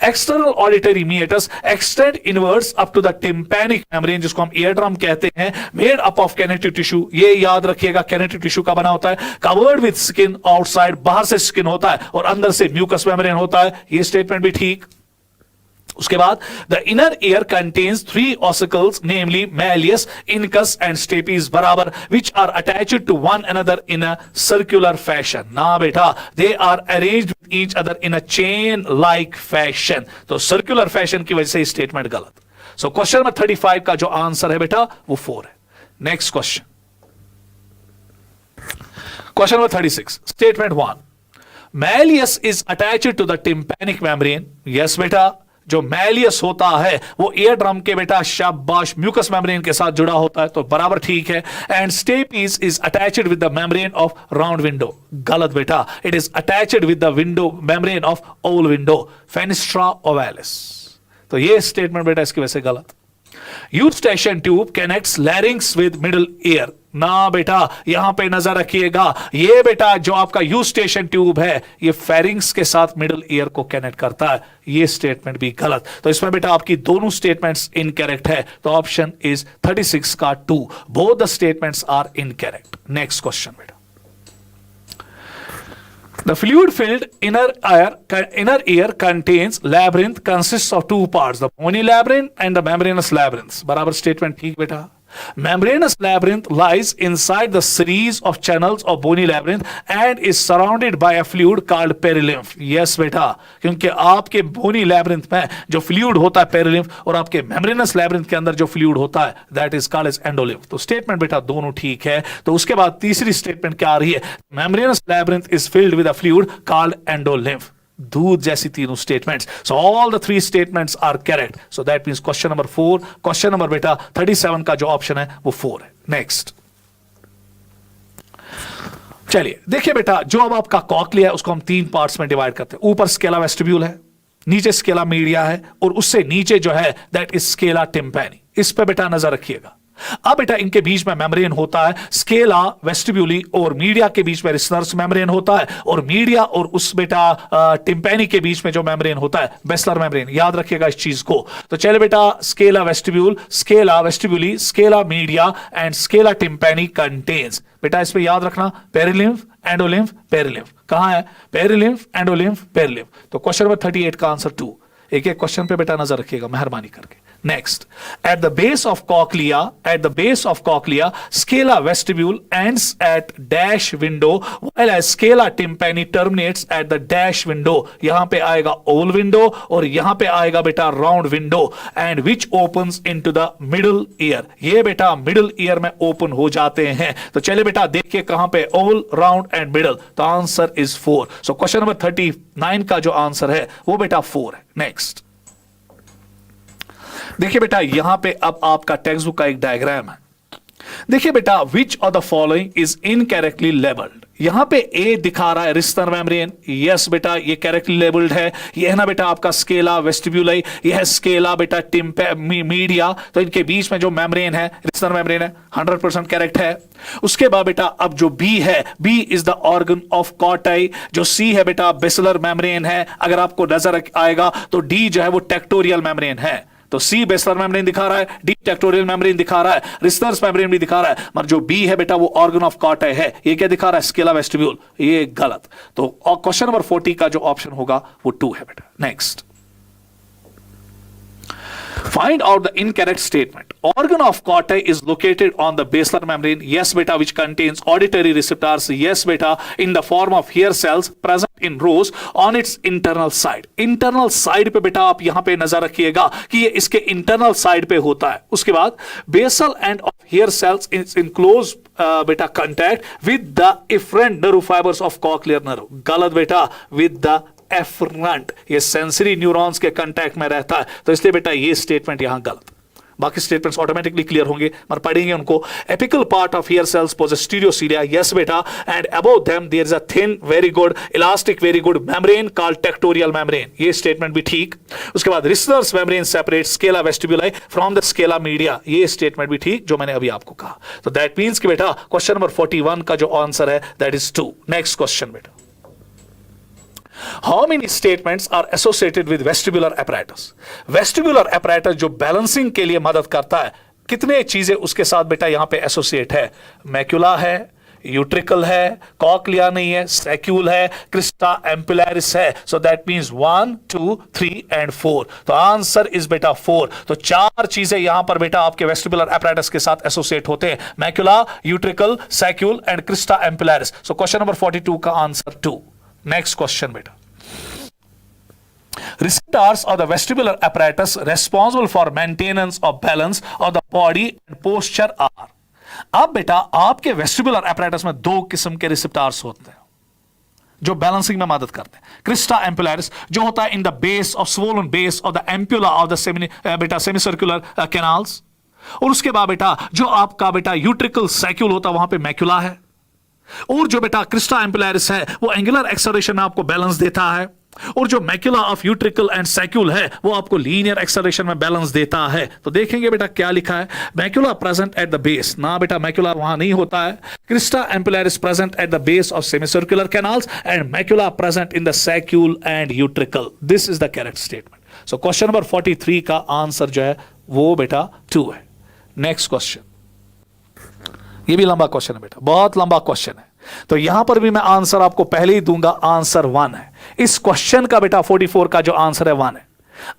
External auditory meatus extend inwards up to the tympanic membrane, जिसको हम ईयर ड्रम कहते हैं, made up of connective tissue, ये याद रखिएगा कैनेटिव टिश्यू का बना होता है, कवर्ड विद स्किन आउटसाइड, बाहर से स्किन होता है और अंदर से म्यूकस मेम्ब्रेन होता है, ये स्टेटमेंट भी ठीक। उसके बाद the inner ear contains 3 ossicles namely malleus, incus and stapes बराबर, which are attached to one another in a circular fashion. ना बेटा, they are arranged with each other in a chain like fashion, तो सर्कुलर फैशन की वजह से स्टेटमेंट गलत। सो क्वेश्चन नंबर 35 का जो आंसर है बेटा वो 4 है। Next question, question number 36, statement 1, malleus is attached to the tympanic membrane. Yes बेटा, जो मैलियस होता है वो ईयर ड्रम के बेटा शाबाश म्यूकस मेम्ब्रेन के साथ जुड़ा होता है, तो बराबर ठीक है। And stapes is attached with the membrane of round window, गलत बेटा, it is attached with the window membrane of oval window, fenestra ovalis, तो ये स्टेटमेंट बेटा इसकी वजह से गलत। Eustachian tube connects larynx with middle ear, ना बेटा यहां पे नजर रखिएगा, ये बेटा जो आपका यूस्टेशन ट्यूब है ये फेरिंग्स के साथ मिडिल ईयर को कनेक्ट करता है, ये स्टेटमेंट भी गलत। तो इसमें बेटा आपकी दोनों स्टेटमेंट्स इनकरेक्ट है, तो ऑप्शन इज 36 का 2, both the statements are incorrect. Next question बेटा, the fluid filled inner ear contains labyrinth consists of 2 parts, the bony labyrinth and the membranous labyrinth, बराबर स्टेटमेंट ठीक बेटा। Membranous labyrinth lies inside the series of channels of bony labyrinth and is surrounded by a fluid called perilymph. Yes बेटा, क्योंकि आपके bony labyrinth में जो fluid होता है perilymph और आपके membranous labyrinth के अंदर जो fluid होता है that is called as endolymph। तो स्टेटमेंट बेटा दोनों ठीक है। तो उसके बाद तीसरी स्टेटमेंट क्या आ रही है, membranous labyrinth is filled with a fluid called endolymph, दूध जैसी तीनों statements. So all the 3 statements are correct, so that means question number 4, question number बेटा 37 का जो ऑप्शन है वो 4 है। नेक्स्ट चलिए देखिए बेटा, जो अब आपका कॉक्लिया है उसको हम 3 पार्ट्स में डिवाइड करते हैं। ऊपर स्केला वेस्टिब्यूल है, नीचे स्केला मीडिया है और उससे नीचे जो है दैट इज स्केला टिम्पैनी। इस पे बेटा नजर रखिएगा। अब बेटा इनके बीच में मेम्ब्रेन होता है, स्केला वेस्टिब्यूली और मीडिया के बीच में रिसनर्स मेम्ब्रेन होता है, और मीडिया और उस बेटा टिम्पैनी के बीच में जो मेम्ब्रेन होता है बेसलर मेम्ब्रेन, याद रखिएगा इस चीज को। तो चले बेटा, scala vestibule, scala vestibuli, scala media and scala tympani contains, बेटा इस पे याद रखना पेरिलिम्फ, एंडोलिम्फ, पेरिलिम्फ। कहां है पेरिलिम्फ, एंडोलिम्फ, पेरिलिम्फ? तो क्वेश्चन नंबर 38 का आंसर 2। एक एक क्वेश्चन पे बेटा नजर रखिएगा मेहरबानी करके। Next, at the base of cochlea scala vestibule ends at dash window while as scala tympani terminates at the dash window. यहां पे आएगा ओवल विंडो और यहां पे आएगा बेटा round window, and which opens into the middle ear. ये बेटा मिडिल ईयर में ओपन हो जाते हैं। तो चले बेटा देखिए कहां पे ओवल, राउंड एंड मिडिल। तो answer is 4। So question number 39 का जो आंसर है वो बेटा 4 है। नेक्स्ट देखिए बेटा यहां पे अब आपका टेक्स्ट बुक का एक डायग्राम है। देखिए बेटा, विच of the following is incorrectly labelled. यहां पे ए दिखा रहा है रिस्टर मेम्ब्रेन, यस बेटा ये करेक्टली लेबल्ड है। ये है ना बेटा आपका स्केला वेस्टिब्यूलाई, ये है स्केला बेटा मीडिया। तो इनके बीच में जो मेम्ब्रेन है रिस्टर मेम्ब्रेन है, 100% करेक्ट है। उसके बाद बेटा अब जो बी है, B is the organ of Corti. जो सी है बेटा बेसिलर मेम्ब्रेन है। अगर आपको नजर आएगा तो डी जो है वो टेक्टोरियल मेम्ब्रेन है। तो सी बेसिलर मेम्ब्रेन दिखा रहा है, डी टेक्टोरियल मेम्ब्रेन दिखा रहा है, रिस्टर्स मेम्ब्रेन भी दिखा रहा है, मगर जो बी है बेटा वो ऑर्गन ऑफ कॉटाई है। ये क्या दिखा रहा है? Scala vestibule. ये गलत। तो क्वेश्चन नंबर 40 का जो ऑप्शन होगा वो 2 है बेटा। Next, find out the incorrect statement. Organ of Corti is located on the basilar membrane. Yes beta, which contains auditory receptors. Yes beta, in the form of hair cells present in rows on its internal side. Internal side पे बेटा आप यहां पे नजर रखिएगा कि ये इसके internal side पे होता है। उसके बाद basal end of hair cells is in close बेटा contact with the efferent nerve fibers of cochlear nerve. गलत बेटा, with the एफरेंट, ये सेंसरी न्यूरॉन्स के कांटेक्ट में रहता है। तो इसलिए बेटा ये स्टेटमेंट यहां गलत। बाकी स्टेटमेंट्स ऑटोमेटिकली क्लियर होंगे, मगर पढ़ेंगे उनको। Apical part of hair cells possess stereocilia, yes बेटा, and above them there is a thin very good elastic very good membrane called tectorial membrane. ये स्टेटमेंट भी ठीक। उसके बाद Reissner's membrane separate scala vestibuli from the scala media. ये स्टेटमेंट भी ठीक जो मैंने अभी आपको कहा। तो दैट मींस कि बेटा क्वेश्चन नंबर 41 का जो आंसर है दैट इज 2। नेक्स्ट क्वेश्चन बेटा, How many statements are associated with vestibular apparatus? Vestibular apparatus जो बैलेंसिंग के लिए मदद करता है, कितने चीजें उसके साथ बेटा यहां पे एसोसिएट है? मैक्यूला है, यूट्रिकल है, कॉक्लिया नहीं है, सैक्यूल है, क्रिस्टा एम्पुलैरिस है। सो दैट मींस 1, 2, 3 एंड 4। तो आंसर इज बेटा 4। तो 4 चीजें यहां पर बेटा आपके वेस्टिबुलर apparatus के साथ एसोसिएट होते हैं, macula, utricle, saccule and crista ampullaris. So question number 42 का आंसर 2। नेक्स्ट क्वेश्चन बेटा, receptors of the vestibular apparatus responsible for maintenance of balance of the body and posture are। अब बेटा आपके वेस्टिबुलर apparatus में 2 किस्म के रिसेप्टर्स होते हैं जो बैलेंसिंग में मदद करते हैं। क्रिस्टा एम्पुलैरिस जो होता है in the base of swollen base of the ampulla of the बेटा सेमीसर्कुलर कैनाल्स, और उसके बाद बेटा जो आपका बेटा यूट्रिकल सैक्यूल होता है वहां पे मैक्यूला है, और जो बेटा क्रिस्टा एम्पुलैरिस है वो एंगुलर एक्सेलरेशन में आपको बैलेंस देता है, और जो मैक्यूला ऑफ यूट्रिकल एंड सैक्यूल है वो आपको लीनियर एक्सेलरेशन में बैलेंस देता है। तो देखेंगे बेटा क्या लिखा है, macula present at the base. ना बेटा मैक्यूला वहां नहीं होता है। Crista ampullaris present at the base of semicircular canals and macula present in the saccule and utricle. This is the correct statement. So question number 43 का आंसर जो है वो बेटा 2 है। नेक्स्ट क्वेश्चन, ये भी लंबा क्वेश्चन है बेटा, बहुत लंबा क्वेश्चन है। तो यहां पर भी मैं आंसर आपको पहले ही दूंगा, आंसर 1 है। इस क्वेश्चन का बेटा 44 का जो आंसर है 1 है।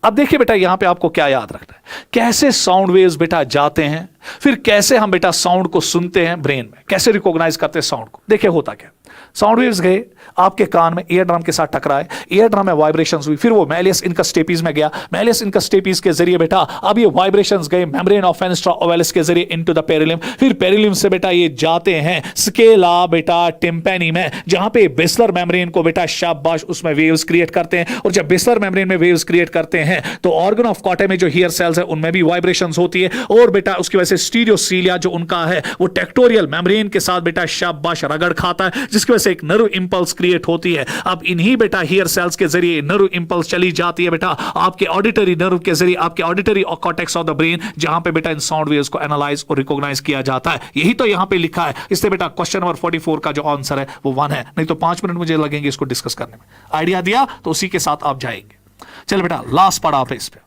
अब देखिए बेटा यहां पे आपको क्या याद रखना है, कैसे साउंड वेव्स बेटा जाते हैं, फिर कैसे हम बेटा साउंड को सुनते हैं ब्रेन में, कैसे रिकॉग्नाइज करते हैं साउंड को। देखिए होता क्या, साउंड वेव्स गए आपके कान में, ईयर ड्रम के साथ टकराए, ईयर ड्रम में वाइब्रेशंस हुई, फिर वो मैलियस इनकस्टेपीज में गया, मैलियस इनकस्टेपीज के जरिए बेटा अब ये वाइब्रेशंस गए मेम्ब्रेन ऑफ फेनेस्ट्रा ओवैलिस के जरिए इनटू द पेरिलियम, फिर पेरिलियम से बेटा ये जाते हैं स्केला बेटा टिम्पैनी में, जहां पे बेसलर मेम्ब्रेन को बेटा शाबाश उसमें वेव्स क्रिएट करते हैं, और जब बेसलर मेम्ब्रेन में वेव्स क्रिएट करते हैं तो ऑर्गन ऑफ कॉटे में जो हेयर सेल्स है उनमें भी वाइब्रेशंस होती है, और बेटा उसकी वजह से स्टीरियोसीलिया जो उनका है वो टेक्टोरियल मेम्ब्रेन के साथ बेटा शाबाश रगड़ खाता है, जिसकी वजह से एक नर्व इंपल्स क्रिएट होती है। अब इन्हीं बेटा हेयर सेल्स के जरिए नर्व इंपल्स चली जाती है बेटा आपके ऑडिटरी नर्व के जरिए, आपके auditory cortex of the brain, जहां पे बेटा इन साउंड वेव्स को एनालाइज और रिकॉग्नाइज किया जाता है। यही तो यहां पे लिखा है। इससे बेटा क्वेश्चन नंबर 44 का जो आंसर है वो 1 है। नहीं तो 5 मिनट मुझे लगेंगे इसको डिस्कस करने में। आइडिया दिया तो उसी के साथ आप जाएंगे। चल बेटा लास्ट पढ़ा पे इस पे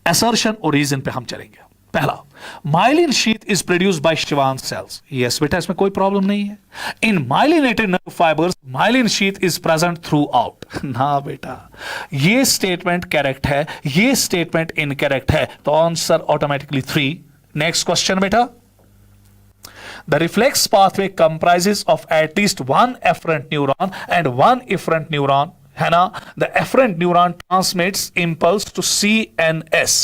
असर्शन और रीजन पे हम चलेंगे। पहला, myelin sheath is produce by Schwann cells. Yes बेटा, इसमें कोई प्रॉब्लम नहीं है। In myelinated nerve fibres myelin sheath is present throughout. ना बेटा, ये स्टेटमेंट करेक्ट है, ये स्टेटमेंट इनकरेक्ट है, तो आंसर ऑटोमेटिकली 3। नेक्स्ट क्वेश्चन बेटा, the reflex pathway comprises of at least one efferent neuron and one efferent neuron, है ना। The efferent neuron transmits impulse to CNS।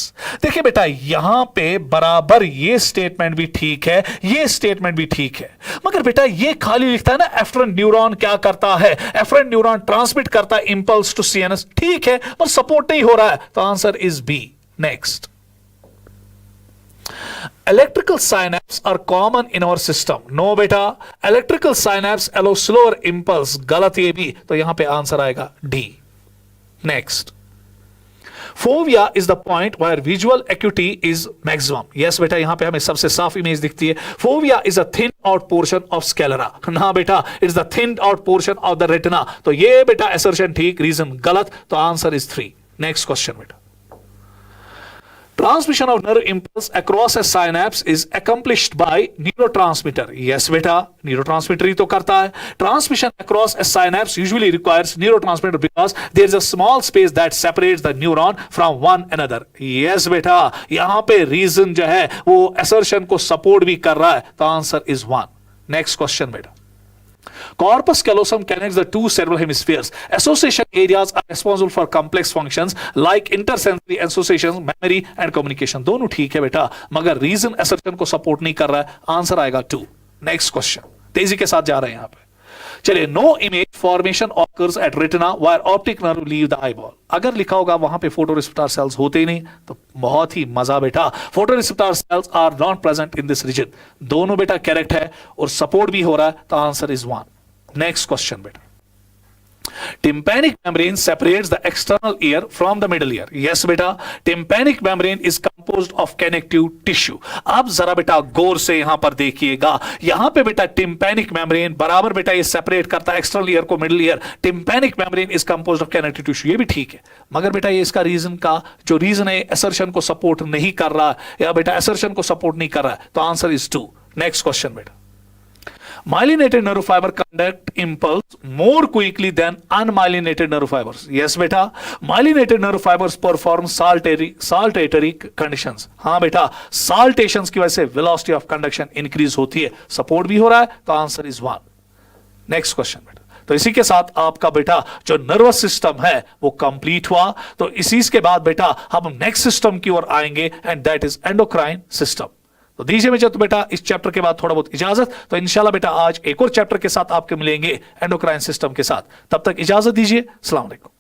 देखिए बेटा, यहां पे बराबर ये स्टेटमेंट भी ठीक है, ये स्टेटमेंट भी ठीक है, मगर बेटा ये खाली लिखता है ना efferent neuron क्या करता है, efferent neuron ट्रांसमिट करता है इंपल्स टू CNS, ठीक है, पर सपोर्ट नहीं हो रहा है, तो answer is B. Next, electrical synapses are common in our system। No बेटा, electrical synapse allow slower impulse, गलत ये भी, तो यहां पे आंसर आएगा D. Next, fovea is the point where visual acuity is maximum। Yes बेटा, यहां पे हमें सबसे साफ इमेज दिखती है। Fovea is a thin out portion of sclera. ना बेटा, it's the thin out portion of the retina, तो ये बेटा असर्शन ठीक, रीजन गलत, तो आंसर इज 3। नेक्स्ट क्वेश्चन बेटा, transmission of nerve impulse across a synapse is accomplished by neurotransmitter। yes बेटा, neurotransmitter ही तो करता है। transmission across a synapse usually requires neurotransmitter because there is a small space that separates the neuron from one another। yes बेटा, यहां पे reason जो है वो assertion को support भी कर रहा है, तो आंसर is 1। next question बेटा, corpus callosum connects the two cerebral hemispheres। association areas are responsible for complex functions like intersensory associations, memory and communication। दोनों ठीक है बेटा, मगर रीजन assertion को सपोर्ट नहीं कर रहा है, आंसर आएगा 2। नेक्स्ट क्वेश्चन, तेजी के साथ जा रहे हैं यहां पे। चलिए, no image formation occurs at retina where optic nerve leave the eyeball. अगर लिखा होगा वहां पे फोटोरिसेप्टर सेल्स होते ही नहीं, तो बहुत ही मजा बेटा, photoreceptor cells are not present in this region. दोनों बेटा करेक्ट है और सपोर्ट भी हो रहा है, तो आंसर इज 1। नेक्स्ट क्वेश्चन बेटा, tympanic membrane separates the external ear from the middle ear। yes बेटा, tympanic membrane is composed of connective tissue। अब जरा बेटा गौर से यहां पर देखिएगा, यहां पे बेटा tympanic membrane बराबर बेटा ये सेपरेट करता है एक्सटर्नल ईयर को middle ear. tympanic membrane is composed of connective tissue, ये भी ठीक है, मगर बेटा ये इसका रीजन का जो रीजन है असर्शन को सपोर्ट नहीं कर रहा है, या बेटा असर्शन को सपोर्ट नहीं कर रहा है, तो आंसर इज 2। नेक्स्ट क्वेश्चन बेटा, myelinated nerve fiber conduct impulse more quickly than unmyelinated nerve fibers। yes बेटा, myelinated nerve fibers perform saltatory conditions। हाँ बेटा, saltations की वजह से velocity of conduction increase होती है, सपोर्ट भी हो रहा है, तो आंसर इज 1। नेक्स्ट क्वेश्चन बेटा, तो इसी के साथ आपका बेटा जो नर्वस सिस्टम है वो कंप्लीट हुआ। तो इसी के बाद बेटा हम नेक्स्ट सिस्टम की ओर आएंगे, and that is endocrine system. तो दीजिए मुझे तो बेटा इस चैप्टर के बाद थोड़ा बहुत इजाजत। तो इंशाल्लाह बेटा आज एक और चैप्टर के साथ आपके मिलेंगे एंडोक्राइन सिस्टम के साथ। तब तक इजाजत दीजिए। अस्सलाम वालेकुम।